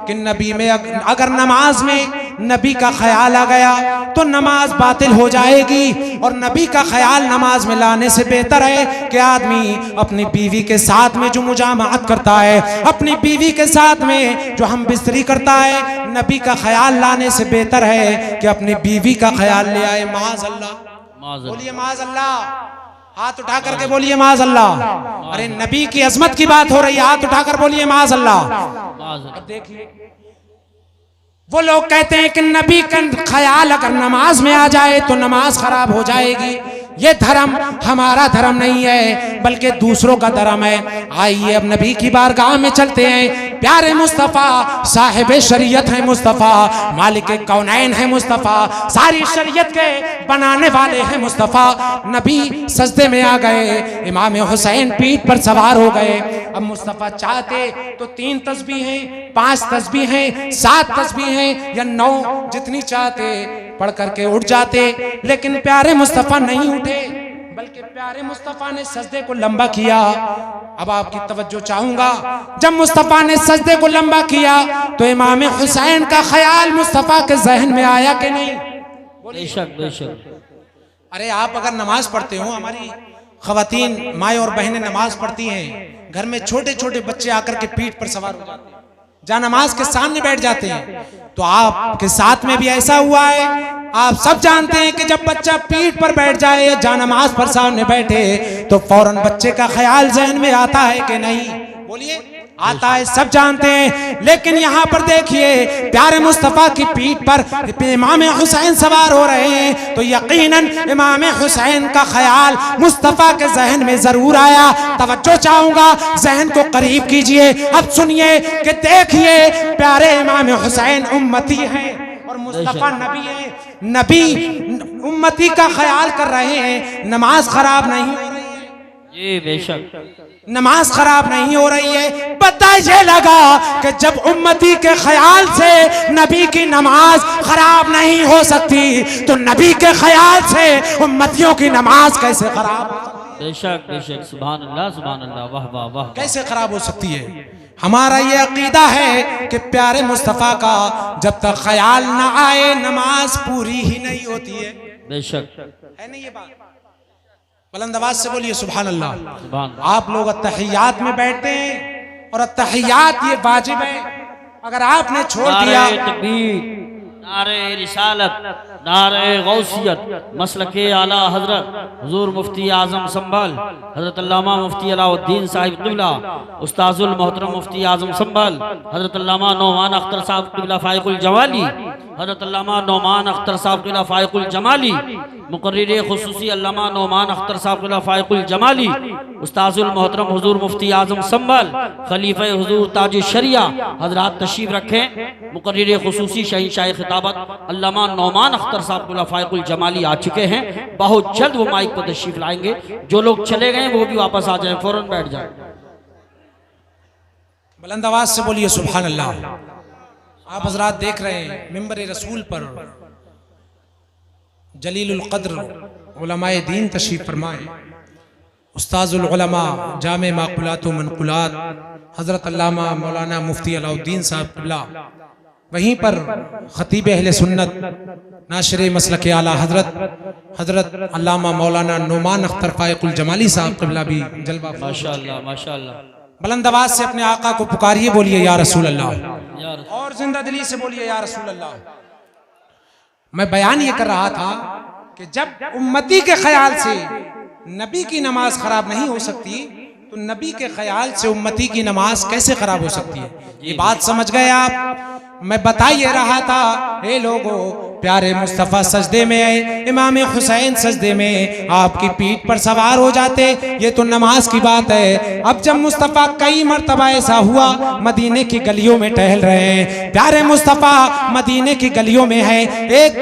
कि नबी में अगर नमाज में नबी का ख्याल आ गया तो नमाज बातिल हो जाएगी, और नबी का ख्याल नमाज में लाने से बेहतर है कि आदमी अपनी बीवी के साथ में जो मुजामअत करता है, अपनी बीवी के साथ में जो हम बिस्तरी करता है, नबी का ख्याल लाने से बेहतर है कि अपनी बीवी का ख्याल ले आए। माज़ अल्लाह, बोलिए माज़ अल्लाह। हाथ उठा करके बोलिए माज़ अल्लाह। अरे नबी की अजमत की बात हो रही है, हाथ उठाकर बोलिए माज़ अल्लाह। अब देखिए, वो लोग कहते हैं कि नबी का ख्याल अगर नमाज में आ जाए तो नमाज खराब हो जाएगी। ये धर्म हमारा धर्म नहीं है बल्कि दूसरों का धर्म है। आइए अब नबी की बारगाह में चलते हैं। प्यारे मुस्तफ़ा साहिब शरीयत है, मुस्तफ़ा मालिक कौनैन है, मुस्तफ़ा सारी शरीयत के बनाने वाले हैं मुस्तफ़ा। नबी सजदे में आ गए, इमाम हुसैन पीठ पर सवार हो गए। अब मुस्तफ़ा चाहते तो 3 तस्बीहें, 5 तस्बीहें, 7 तस्बीहें या 9 जितनी चाहते पढ़ करके उठ जाते, लेकिन प्यारे मुस्तफ़ा नहीं उठे, बल्कि प्यारे मुस्तफ़ा ने सजदे को लंबा किया। अब आपकी तवज्जो चाहूंगा, जब मुस्तफ़ा ने सजदे को लंबा किया तो इमाम हुसैन का ख्याल मुस्तफ़ा के जहन में आया कि नहीं? बेशक बेशक। अरे आप अगर नमाज पढ़ते हो, हमारी खवातीन माएँ और बहनें नमाज पढ़ती हैं, घर में छोटे छोटे बच्चे आकर के पीठ पर सवार हो जाते हैं, जहाँ नमाज के सामने बैठ जाते हैं, तो आपके साथ में भी ऐसा हुआ है। आप सब जानते हैं कि जब बच्चा पीठ पर बैठ जाए या जहाँ नमाज पर सामने बैठे तो फौरन बच्चे का ख्याल जहन में आता है कि नहीं? बोलिए, आता है, सब जानते हैं। लेकिन यहाँ पर देखिए, प्यारे मुस्तफ़ा की पीठ पर इमाम हुसैन सवार हो रहे हैं, तो यकीनन इमाम हुसैन का ख्याल मुस्तफ़ा के जहन में जरूर आया। तवज्जो चाहूंगा, जहन को करीब कीजिए, अब सुनिए कि देखिए प्यारे इमाम हुसैन उम्मती हैं और मुस्तफ़ा नबी है। नबी उम्मती का ख्याल कर रहे हैं, नमाज खराब नहीं हो रही है जी, बेशक नमाज खराब नहीं हो रही है। पता ये लगा कि जब उम्मती के ख्याल से नबी की नमाज खराब नहीं हो सकती, तो नबी के ख्याल से उम्मतियों की नमाज कैसे खराब हो सकती है? बेशक बेशक, सुभान अल्लाह सुभान अल्लाह, वाह वाह वाह। कैसे खराब हो सकती है? हमारा ये अकीदा है कि प्यारे मुस्तफ़ा का जब तक ख्याल ना आए नमाज पूरी ही नहीं होती है। बेशक है नहीं ये बात? बुलंद आवाज से बोलिए सुभान अल्लाह। सुभान। आप लोग अत्तहियात में बैठते हैं और अत्तहियात ये वाजिब है, अगर आपने छोड़ दिया। नारे तकबीर, नारे रिसालत, नारे गौसियत, मसलके आला हजरत हुजूर मुफ्ती आजम संभल हजरत अल्लामा मुफ्ती अलाउद्दीन साहिब क़िबला, उस्ताजुल मोहतरम मुफ्ती आजम संभल हजरत अल्लामा नौमान अख्तर साहब क़िबला फाइकुल जमाली, हजरत अल्लामा नौमान अख्तर साहब क़िबला फाइकुल जमाली, मुकर्रिर खुसूसी अल्लामा नौमान अख्तर साहब क़िबला फाइकुल जमाली, उस्ताजुल मोहतरम हुजूर मुफ्ती आजम संभल खलीफे हुजूर ताज शरिया हजरात तशरीफ रखें। मुकर्रिर खुसूसी शहींशाह खिताबत अल्लामा नौमान अख्तर साहब क़िबला फाइकुल जमाली आ चुके हैं, बहुत जल्द वो माइक पर तशरीफ लाएंगे। जो लोग चले गए वो भी वापस आ जाएं, फौरन बैठ जाएं। बुलंद आवाज से बोलिए सुभान अल्लाह। आप हजरात देख रहे हैं मिंबर रसूल पर जलीलुल क़द्र उलमाए दीन तशरीफ फरमाए, उस्ताजुल उलमा जामे माक़ुलात व मनक़ुलात हजरत अल्लामा मौलाना मुफ्ती अलाउद्दीन साहब क़िबला, वहीं पर खतीब अहले सुन्नत नाशरे मसलके आला हजरत अल्लामा मौलाना नौमान अख्तर फाइकुल जमाली साहब क़िबला भी जलवा। माशाअल्लाह माशाअल्लाह। बुलंद आवाज से अपने आका को पुकारिए, बोलिए या रसूल अल्लाह, यार और जिंदा दिली से बोलिए या रसूल अल्लाह। मैं बयान ये कर रहा था कि जब उम्मती के ख्याल से नबी की नमाज खराब नहीं हो सकती, तो नबी के ख्याल से उम्मती की नमाज कैसे खराब हो सकती है? ये बात समझ गए आप? मैं बता ये रहा था, हे लोगों, प्यारे मुस्तफ़ा सजदे में आए, इमाम हुसैन सजदे में आपकी पीठ पर सवार हो जाते, ये तो नमाज की बात है। अब जब मुस्तफ़ा कई मरतबा ऐसा हुआ, मदीने की गलियों में टहल रहे हैं, प्यारे मुस्तफ़ा मदीने की गलियों में है, एक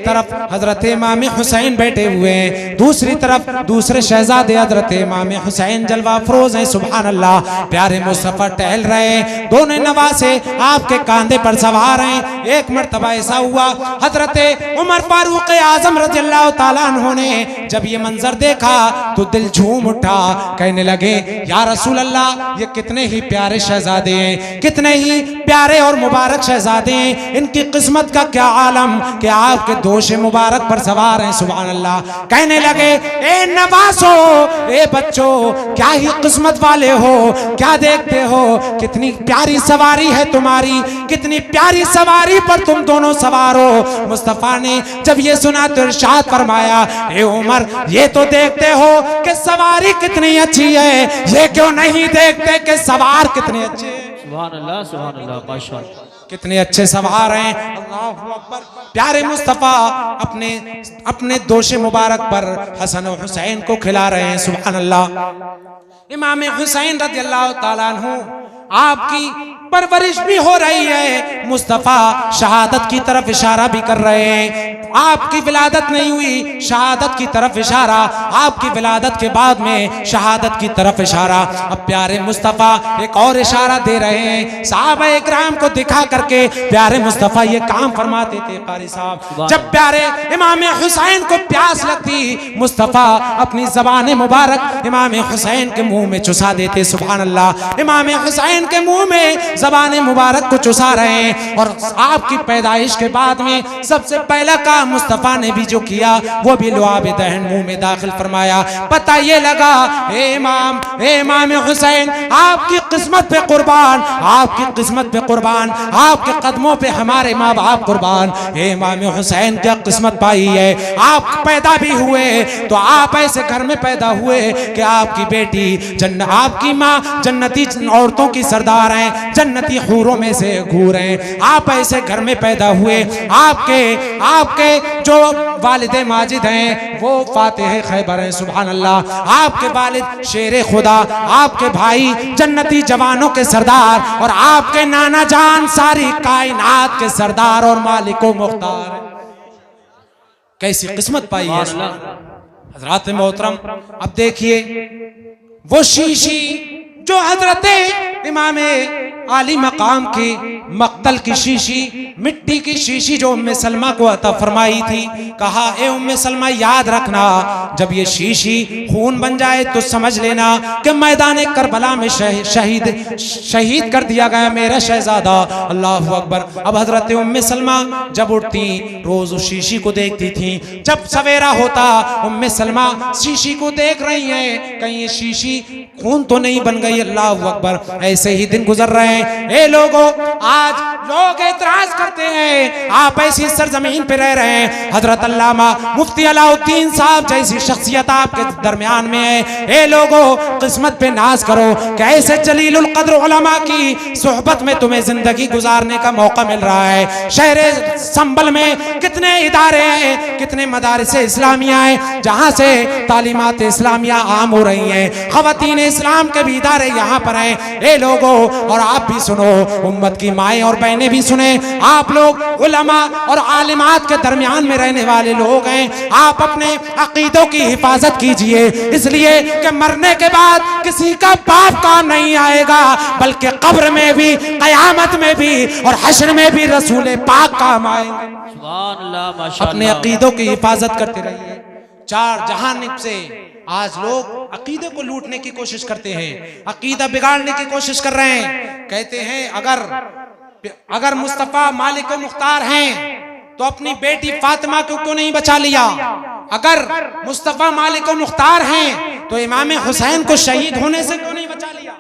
तरफ हजरत इमाम हुसैन बैठे हुए हैं, दूसरी तरफ दूसरे शहजादे हजरत इमाम हुसैन जलवा अफरोज हैं, सुभान अल्लाह। प्यारे मुस्तफ़ा टहल रहे हैं, दोनों नवासे आपके कांधे पर सवार हैं। एक मरतबा ऐसा हुआ, हजरत उमर फारूक आजम रज़ियल्लाहु ताला अन्हु ने जब ये मंजर देखा तो दिल झूम उठा, कहने लगे या रसूल अल्लाह, ये कितने ही प्यारे शहजादे हैं, कितने ही प्यारे और मुबारक शहजादे हैं, इनकी किस्मत का क्या आलम कि आपके दोष मुबारक पर सवार हैं, सुभान अल्लाह। कहने लगे ए नवासो, ए बच्चों, क्या ही किस्मत वाले हो, क्या देखते हो, कितनी प्यारी सवारी है तुम्हारी, कितनी प्यारी सवारी पर तुम दोनों सवार हो। मुस्तफा ने जब ये सुना तो इरशाद फरमाया, ए उमर, ये तो देखते हो कि सवारी कितनी अच्छी है, ये क्यों नहीं देखते कि सवार कितने अच्छे हैं? सुभान अल्लाह सुभान अल्लाह, माशाअल्लाह। कितने अच्छे सवार हैं, अल्लाहु अकबर। प्यारे मुस्तफ़ा अपने दोषे मुबारक पर हसन और हुसैन को खिला रहे हैं, सुभान अल्लाह। इमाम हुसैन रज़ियल्लाहु ताला अन्हु आपकी परवरिश भी हो रही है, मुस्तफ़ा शहादत की तरफ इशारा भी कर रहे हैं। आपकी विलादत नहीं हुई, शहादत की तरफ इशारा, आपकी विलादत के बाद में शहादत की तरफ इशारा। अब प्यारे मुस्तफ़ा एक और इशारा दे रहे हैं, साहबा इकराम को दिखा करके प्यारे मुस्तफ़ा ये काम फरमाते थे कारी साहब, जब प्यारे इमाम हुसैन को प्यास लगती, मुस्तफ़ा अपनी ज़बान मुबारक इमाम हुसैन के मुंह में चुसा देते, सुभान अल्लाह। इमाम हुसैन के मुंह में ज़बान मुबारक को चुसा रहे हैं। और आपकी पैदाइश के बाद में सबसे पहला काम मुस्तफ़ा ने भी जो किया वो भी लुआब दहन मुंह में दाखिल फरमाया। पता ये लगा, ए इमाम हुसैन, आपकी किस्मत पे कुर्बान, आपकी किस्मत पे कुर्बान, आपके कदमों पे हमारे माँ बाप कुर्बान। ए इमाम हुसैन क्या किस्मत पाई है, आप पैदा भी हुए तो आप ऐसे घर में पैदा हुए कि आपकी बेटी आपकी माँ जन्नती औरतों की सरदार हैं, जन्नती हूरों में से घूर हैं। आप ऐसे घर में पैदा हुए, आपके जो वालिदे माजिद हैं वो फातिह खैबर हैं, सुभान अल्लाह। आपके वालिद शेरे खुदा, आपके भाई जन्नती जवानों के सरदार, और आपके नाना जान सारी कायनात के सरदार और मालिको मुख्तार। कैसी किस्मत पाई है हजरात मोहतरम। अब देखिए वो शीशी जो हजरत इमाम आली मकाम की मक्तल की शीशी, मिट्टी की शीशी जो उम्मे सलमा को अता फरमाई थी, कहा ए उम्मे सलमा याद रखना, जब ये शीशी खून बन जाए तो समझ लेना कि मैदान करबला में शहीद कर दिया गया मेरा शहजादा। अल्लाहु अकबर। अब हजरत उम्मे सलमा जब उठती रोज उस शीशी को देखती थी, जब सवेरा होता उम्मे सलमा शीशी को देख रही हैं, कहीं ये शीशी खून तो नहीं बन गई। अल्लाहु अकबर। ऐसे ही दिन गुजर रहे हैं। ए लोगों, आज लोग एतराज करते हैं आप ऐसी सरजमीन पे रह रहे हैं, हजरत अल्लामा मुफ्ती अलाउद्दीन साहब जैसी शख्सियत आपके दरमियान में है। ए लोगों, किस्मत पे नाज करो कि ऐसे जलीलुल कद्र उलमा की सोहबत में तुम्हें जिंदगी गुजारने का मौका मिल रहा है। शहर संभल में कितने इदारे हैं, कितने मदारिस इस्लामिया हैं जहाँ से तालीमात इस्लामिया आम हो रही हैं, खवातीन इस्लाम के भी इदारे यहाँ पर हैं। ए लोगों, और आप भी सुनो, उम्मत की माएँ और बहनें भी सुने, आप लोग उलमा और आलिमात के दरमियान में रहने वाले लोग हैं, आप अपने अकीदों की हिफाजत कीजिए, इसलिए कि मरने के बाद किसी का बाप काम नहीं आएगा, बल्कि कब्र में भी, क़यामत में भी और हश्र में भी रसूल पाक काम आएंगे। सुभान अल्लाह, माशाअल्लाह। अपने अकीदों की हिफाजत करते रहिए। चार जहानिब से आज लोग अकीदे को लूटने की कोशिश करते हैं, अकीदा बिगाड़ने की कोशिश कर रहे हैं। कहते हैं अगर मुस्तफ़ा मालिक मुख्तार हैं तो अपनी बेटी फातिमा को क्यों नहीं बचा लिया? अगर मुस्तफ़ा मालिक मुख्तार हैं तो इमाम हुसैन को शहीद होने से क्यों नहीं बचा लिया?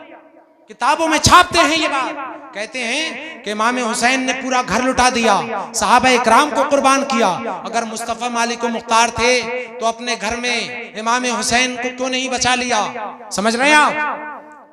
किताबों में छापते हैं ये बात। कहते हैं कि इमाम हुसैन ने पूरा घर लुटा दिया, सहाबा इकराम को कुर्बान किया। अगर मुस्तफ़ा मालिक मुख्तार थे तो अपने घर में इमाम हुसैन को क्यों नहीं बचा लिया? समझ रहे हैं आप?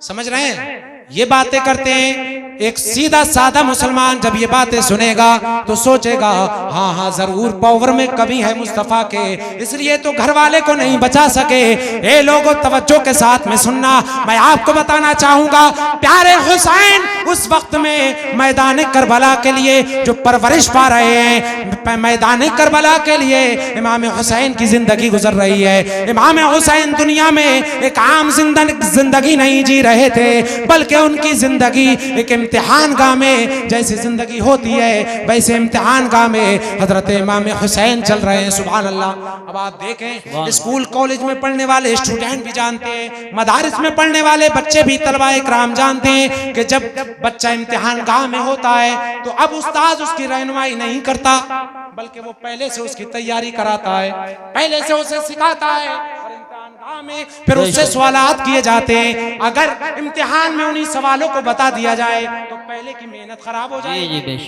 समझ रहे हैं? ये बातें करते हैं। एक सीधा साधा मुसलमान जब ये बातें सुनेगा तो सोचेगा हाँ हाँ जरूर पावर में कमी है मुस्तफ़ा के, इसलिए तो घर वाले को नहीं बचा सके। ए लोगों, तवज्जो के साथ में सुनना, मैं आपको बताना चाहूंगा, प्यारे हुसैन उस वक्त में मैदान करबला के लिए जो परवरिश पा रहे हैं, मैदान करबला के लिए इमाम हुसैन की जिंदगी गुजर रही है। इमाम हुसैन दुनिया में एक आम जिंदगी नहीं जी रहे थे, बल्कि उनकी जिंदगी एक इम्तिहान गाह में जैसी जिंदगी होती है वैसे इम्तिहान गाह में हजरत इमाम हुसैन चल रहे हैं। सुभान अल्लाह। अब आप देखें, स्कूल कॉलेज में पढ़ने वाले स्टूडेंट भी जानते हैं, मदारिस में पढ़ने वाले बच्चे भी, तलबा इकराम जानते हैं कि जब बच्चा इम्तिहान गाह में होता है तो अब उस्ताद उसकी रहनुमाई नहीं करता, बल्कि वो पहले से उसकी तैयारी कराता है, पहले से उसे सिखाता है, में फिर उससे सवालात किए जाते हैं। अगर इम्तिहान में उन्हीं सवालों को बता दिया जाए तो पहले की मेहनत खराब हो जाएगी।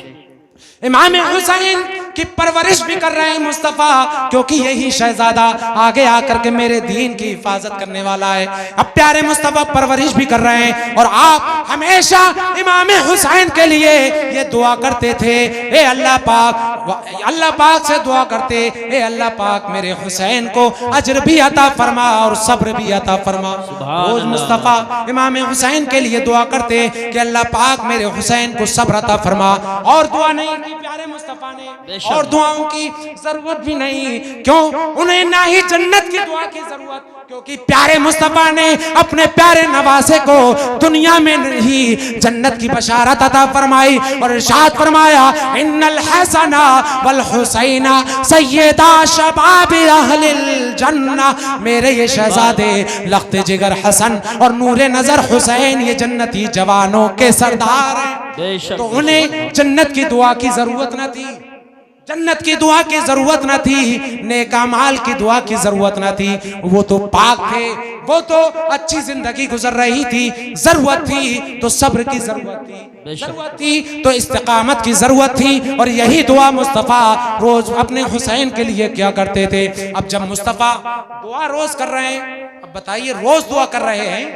इमाम हुसैन की परवरिश भी कर रहे हैं मुस्तफ़ा, क्योंकि यही शहजादा आगे आकर के मेरे दीन की हिफाजत करने वाला है। अब प्यारे मुस्तफ़ा परवरिश भी कर रहे हैं और आप हमेशा इमाम हुसैन के लिए ये दुआ करते थे, ए अल्लाह पाक से दुआ करते, ए अल्लाह पाक मेरे हुसैन को अजर भी अता फरमा और सब्र भी अता फरमा। रोज मुस्तफ़ा इमाम हुसैन के लिए दुआ करते कि अल्लाह पाक मेरे हुसैन को सब्र अता फरमा। और दुआ नहीं की प्यारे मुस्तफ़ा ने, और दुआओं की जरूरत भी नहीं, क्यों? उन्हें ना ही जन्नत की दुआ की जरूरत, क्योंकि प्यारे मुस्तफ़ा ने अपने प्यारे नवासे को दुनिया में ही जन्नत की बशारत अता फरमाई और इरशाद फरमाया, इन्नल हसना वल हुसैना सय्यदा शबाबि अहलिल जन्ना। मेरे ये शहजादे लख्ते जिगर हसन और नूरे नजर हुसैन ये जन्नती जवानों के सरदार हैं। तो उन्हें जन्नत की दुआ की जरूरत न थी, जन्नत की दुआ की जरूरत न थी, नेक अमाल की दुआ की जरूरत न थी। वो तो पाक थे, वो तो अच्छी जिंदगी गुजर रही थी। जरूरत थी तो सब्र की जरूरत थी, जरूरत थी तो इस्तिकामत की जरूरत थी। और यही दुआ मुस्तफ़ा रोज अपने हुसैन के लिए क्या करते थे। अब जब मुस्तफ़ा दुआ रोज कर रहे हैं, अब बताइए रोज दुआ कर रहे हैं,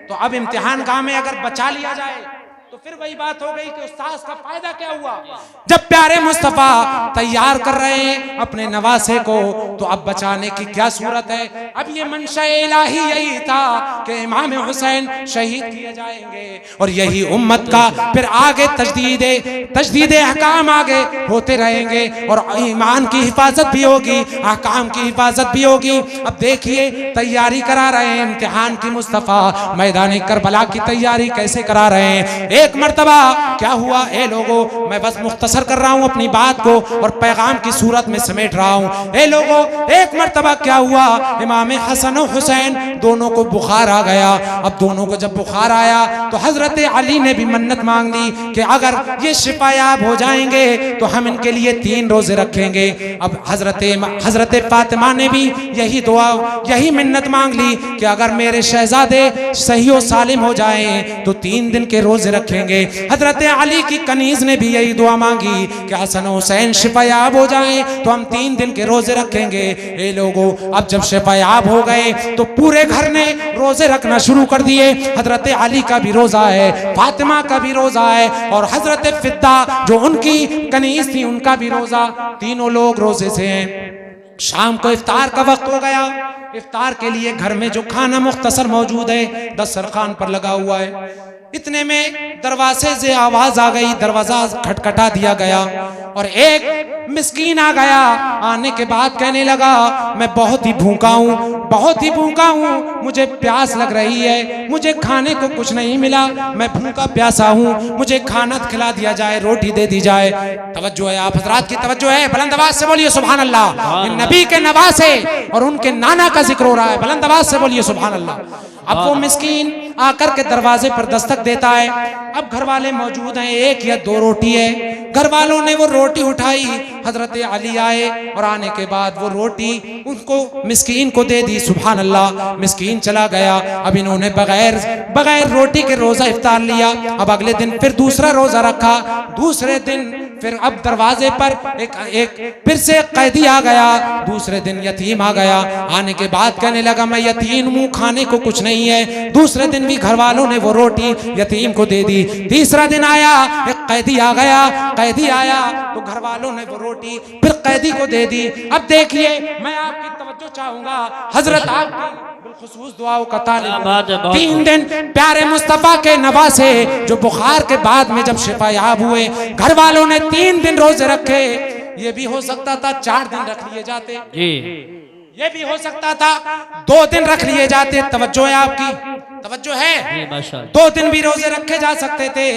तो अब इम्तिहान गाह में अगर बचा लिया जाए तो फिर वही बात हो गई कि उस्ताद का फायदा क्या हुआ। जब प्यारे मुस्तफ़ा तैयार कर रहे हैं अपने नवासे को, तो अब बचाने की क्या सूरत है। अब ये मंशा इलाही यही था कि इमाम हुसैन शहीद किए जाएंगे और यही उम्मत का फिर आगे तजदीद अहकाम आगे होते रहेंगे और ईमान की हिफाजत भी होगी, अहकाम की हिफाजत भी होगी। अब देखिए तैयारी करा रहे हैं इम्तिहान की, मुस्तफ़ा मैदान करबला की तैयारी कैसे करा रहे हैं। एक मर्तबा क्या हुआ, ए लोगों, मैं बस मुख्तसर कर रहा हूं अपनी बात को और पैगाम की सूरत में समेट रहा हूं। ए लोगों, एक मर्तबा क्या हुआ, इमाम हसन और हुसैन दोनों को बुखार आ गया। अब दोनों को जब बुखार आया तो हजरत अली ने भी मन्नत मांग ली कि अगर ये शिफायाब हो जाएंगे तो हम इनके लिए 3 रोजे रखेंगे। अब हजरत फातिमा ने भी यही दुआ, यही मिन्नत मांग ली कि अगर मेरे शहजादे सही और सालिम हो जाएं तो 3 दिन के रोजे रखेंगे। हजरत अली की कनीज ने भी यही दुआ मांगी कि हसन हुसैन शिफायाब हो जाएं तो हम 3 दिन के रोजे रखेंगे। ए लोगों, अब जब शिफायाब हो गए तो पूरे घर ने रोजे रखना शुरू कर दिए। हजरत अली का भी रोजा है, फातिमा का भी रोजा है और हजरत फिद्दा जो उनकी कनीज थी उनका भी रोजा, तीनों लोग रोजे से हैं। शाम को इफ्तार का वक्त हो गया। इफ्तार के लिए घर में जो खाना मुख्तसर मौजूद है दस्तरखान पर लगा हुआ है। इतने में दरवाजे से आवाज आ गई, दरवाजा खटखटा दिया गया और एक मिस्कीन आ गया। आने के बाद कहने लगा, मैं बहुत ही भूखा हूँ, बहुत ही भूखा हूँ, मुझे प्यास लग रही है, मुझे खाने को कुछ नहीं मिला, मैं भूखा प्यासा हूँ, मुझे खाना खिला दिया जाए, रोटी दे दी जाए। तवज्जो है, आप हजरात की तवज्जो है, बुलंद आवाज से बोलिए सुभान अल्लाह। नबी के नवासे और उनके नाना का जिक्र हो रहा है, बुलंद आवाज से बोलिए सुभान अल्लाह। अब वो मिस्कीन आकर के दरवाजे पर दस्तक देता है। अब घर वाले मौजूद हैं, 1 या 2 रोटी है। घर वालों ने वो रोटी उठाई, हजरत अली आए और आने के बाद वो रोटी उनको मिस्कीन को दे दी। सुभान अल्लाह, मिस्कीन चला गया। अब इन्होंने बगैर रोटी के रोजा इफ्तार लिया। अब अगले दिन फिर दूसरा रोजा रखा। दूसरे दिन फिर अब दरवाजे पर एक फिर से कैदी आ गया। दूसरे दिन यतीम आ गया। आने के बाद कहने लगा, मैं यतीम हूँ, खाने को कुछ नहीं है। दूसरे दिन भी घर वालों ने वो रोटी यतीम को दे दी। तीसरा दिन आया, एक कैदी आ गया। कैदी आया तो घर वालों ने वो रोटी फिर कैदी को दे दी। अब देखिए, मैं आपकी तवज्जो चाहूंगा, हजरत आपकी बिलखुसूस दुआओं का तालिब 3 दिन प्यारे मुस्तफा के नवासे जो बुखार के बाद में जब शिफायाब हुए, घर वालों ने 3 दिन रोजे रखे। ये भी हो सकता था 4 दिन रख लिए जाते, ये भी हो सकता था 2 दिन रख लिए जाते। तवज्जो है आपकी, तवज्जो है। 2 दिन भी रोजे रखे जा सकते थे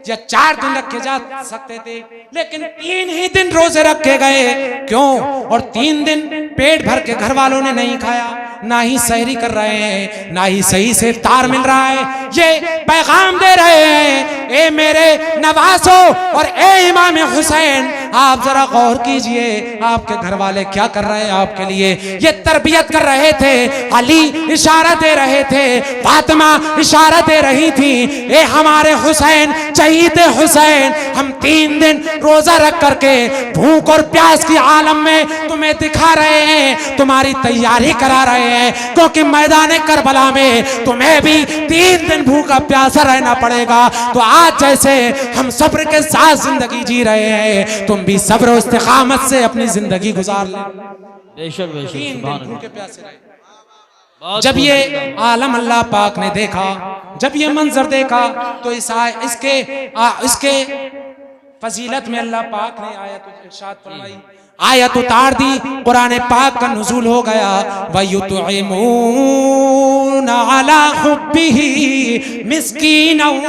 या 4 दिन रखे जा सकते थे, लेकिन 3 ही दिन रोजे रखे गए। क्यों? और 3 दिन पेट भर के घर वालों ने नहीं खाया, ना ही सहरी कर रहे हैं, ना ही सही से इफ्तार मिल रहा है। ये पैगाम दे रहे हैं, ए मेरे नवासों और ए इमाम हुसैन, आप जरा गौर कीजिए, आपके घर वाले क्या कर रहे हैं आपके लिए। ये तरबियत कर रहे थे, अली इशारा दे रहे थे, फातिमा इशारा दे रही थी, ए हमारे हुसैन, शहीद हुसैन, हम 3 दिन रोजा रख करके भूख और प्यास की आलम में तुम्हें दिखा रहे हैं, तुम्हारी तैयारी करा रहे हैं, क्योंकि मैदान करबला में तुम्हें भी 3 दिन भूखा प्यासा रहना पड़ेगा। तो आज जैसे हम सब्र के साथ जिंदगी जी रहे हैं, तुम भी सब्र और इस्तिकामत से अपनी जिंदगी गुजार ले। बेशक बेशक, 3 सुभान दिन भूखे अल्लाह। प्यासे रहे। जब ये आलम अल्लाह पाक ने देखा, जब ये मंजर देखा, तो इसके फजीलत में अल्लाह पाक ने आयत इरशाद फरमाई, आयत उतार दी, कुरान पाक का नुज़ूल हो गया। वयुतइमून अला हुब्बिही मिस्कीनन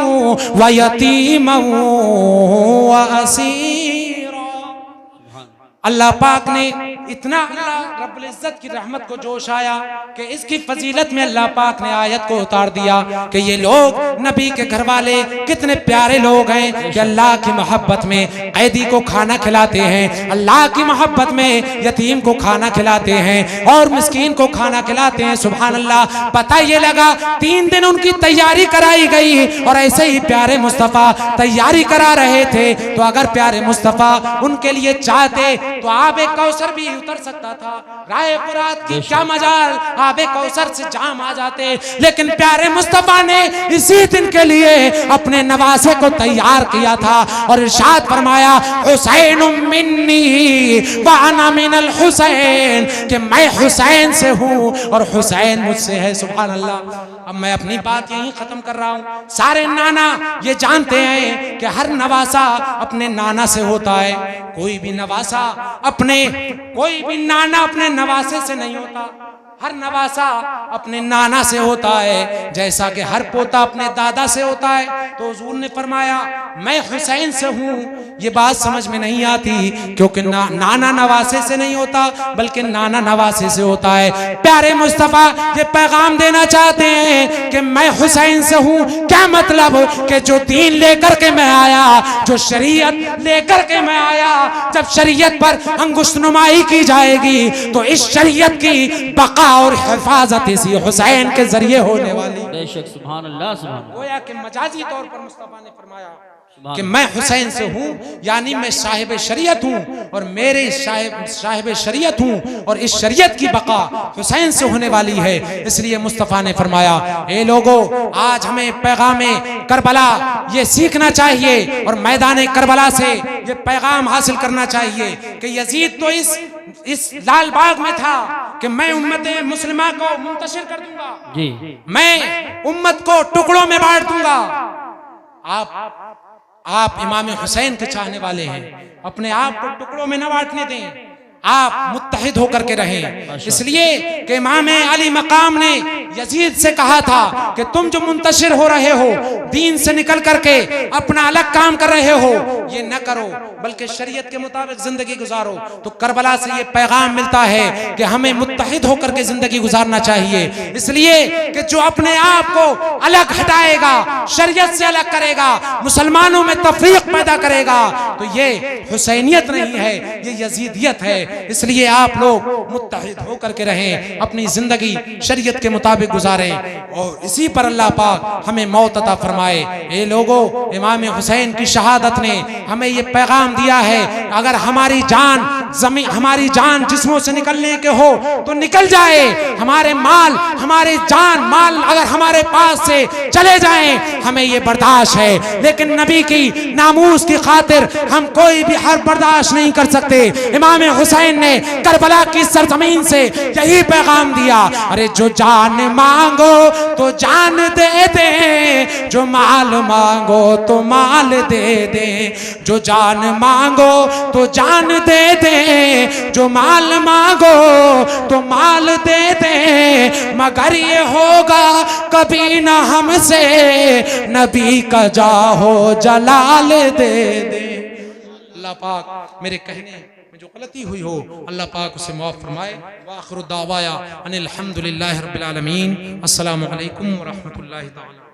व यतीमन व असीरा। अल्लाह पाक ने इतना अल्लाह रब्बुल इज्जत की रहमत को जोश आया कि इसकी फजीलत में अल्लाह पाक ने आयत को उतार दिया कि ये लोग नबी के घर वाले कितने प्यारे लोग हैं कि अल्लाह की मोहब्बत में कैदी को खाना खिलाते हैं, अल्लाह की मोहब्बत में यतीम को खाना खिलाते हैं और मिस्कीन को खाना खिलाते हैं। सुभान अल्लाह। पता ये लगा 3 दिन उनकी तैयारी कराई गई और ऐसे ही प्यारे मुस्तफ़ा तैयारी करा रहे थे। तो अगर प्यारे मुस्तफ़ा उनके लिए चाहते तो आबे कौसर भी उतर सकता था। राय फुरात की क्या मजाल, आबे कौसर से जाम आ जाते, लेकिन प्यारे मुस्तफा ने इसी दिन के लिए अपने नवासे को तैयार किया था और इरशाद फरमाया, हुसैन मिन्नी व अना मिनल हुसैन, कि मैं हुसैन से हूँ और हुसैन मुझसे है। सुभान अल्लाह। अब मैं अपनी बात यहीं खत्म कर रहा हूँ। सारे नाना ये जानते हैं कि हर नवासा अपने नाना से होता है। कोई भी नाना अपने नवासे से नहीं होता, हर नवासा अपने नाना से होता है, जैसा कि हर पोता अपने दादा से होता है। तो हुजूर ने फरमाया मैं हुसैन से हूँ। ये बात समझ में नहीं आती, क्योंकि नाना नवासे से नहीं होता बल्कि नाना नवासे से होता है। प्यारे मुस्तफ़ा ये पैगाम देना चाहते हैं कि मैं हुसैन से हूँ। क्या मतलब कि जो दीन लेकर के मैं आया, जो शरीयत लेकर के मैं आया, जब शरीयत पर अंगुष्ठनुमाई की जाएगी तो इस शरीयत की बका और हिफाजत इसी हुसैन के जरिए होने वाली। बेशक, सुभान अल्लाह, सुभान अल्लाह। गोया कि मजाजी तौर पर मुस्तफा ने फरमाया कि मैं हुसैन से हूँ, यानी मैं साहिब शरीयत हूँ और मेरे साहिब शरीयत हूँ और इस शरीयत की बका हुसैन से होने वाली है। इसलिए मुस्तफा ने फरमाया, ए लोगों, आज हमें पैगाम करबला ये सीखना चाहिए और मैदान करबला से ये पैगाम हासिल करना चाहिए कि यजीद तो इस लाल बाग में था कि मैं उम्मत मुस्लिमा को मुंतशिर कर दूंगा जी, मैं उम्मत को टुकड़ों में बांट दूंगा। आप इमाम हुसैन के चाहने वाले हैं, अपने आप को टुकड़ों में न बांटने दें, आप मुत्तहिद होकर के रहें। इसलिए कि इमाम अली मकाम ने यजीद से कहा था कि तुम जो मुंतशिर हो रहे हो, दीन से निकल करके अपना अलग काम कर रहे हो, ये न करो बल्कि शरीयत के मुताबिक जिंदगी गुजारो। तो करबला से ये पैगाम मिलता है कि हमें मुत्तहिद होकर के जिंदगी गुजारना चाहिए। इसलिए कि जो अपने आप को अलग हटाएगा, शरीयत से अलग करेगा, मुसलमानों में तफरीक पैदा करेगा, तो ये हुसैनियत नहीं है, ये यजीदियत है। इसलिए आप लोग मुत्तहिद होकर के रहें, अपनी जिंदगी शरीयत के मुताबिक गुजारें और इसी पर अल्लाह पाक हमें मौत अता फरमाए। ए लोगों, इमाम हुसैन की शहादत ने हमें ये पैगाम दिया है, अगर हमारी जान जिस्मों से निकलने के हो तो निकल जाए, हमारे जान माल अगर हमारे पास से चले जाएं, हमें ये बर्दाश्त है, लेकिन नबी की नामूस की खातिर हम कोई भी हर बर्दाश्त नहीं कर सकते। इमाम हुसैन ने करबला की सरजमीन से यही पैगाम दिया, अरे जो जान मांगो तो जान दे दे, जो माल मांगो तो माल दे दे, जो जान मांगो तो जान दे दे, जो माल मांगो तो माल दे दे, मगर ये होगा कभी ना हमसे, नबी का जाहो जलाल दे दे। अल्लाह पाक मेरे कहने में जो गलती हुई हो अल्लाह पाक उसे माफ फरमाए। व आखिरु दावाया अनिल हम्दुलिल्लाहि रब्बिल आलमीन। अस्सलामु अलैकुम व रहमतुल्लाहि तआला।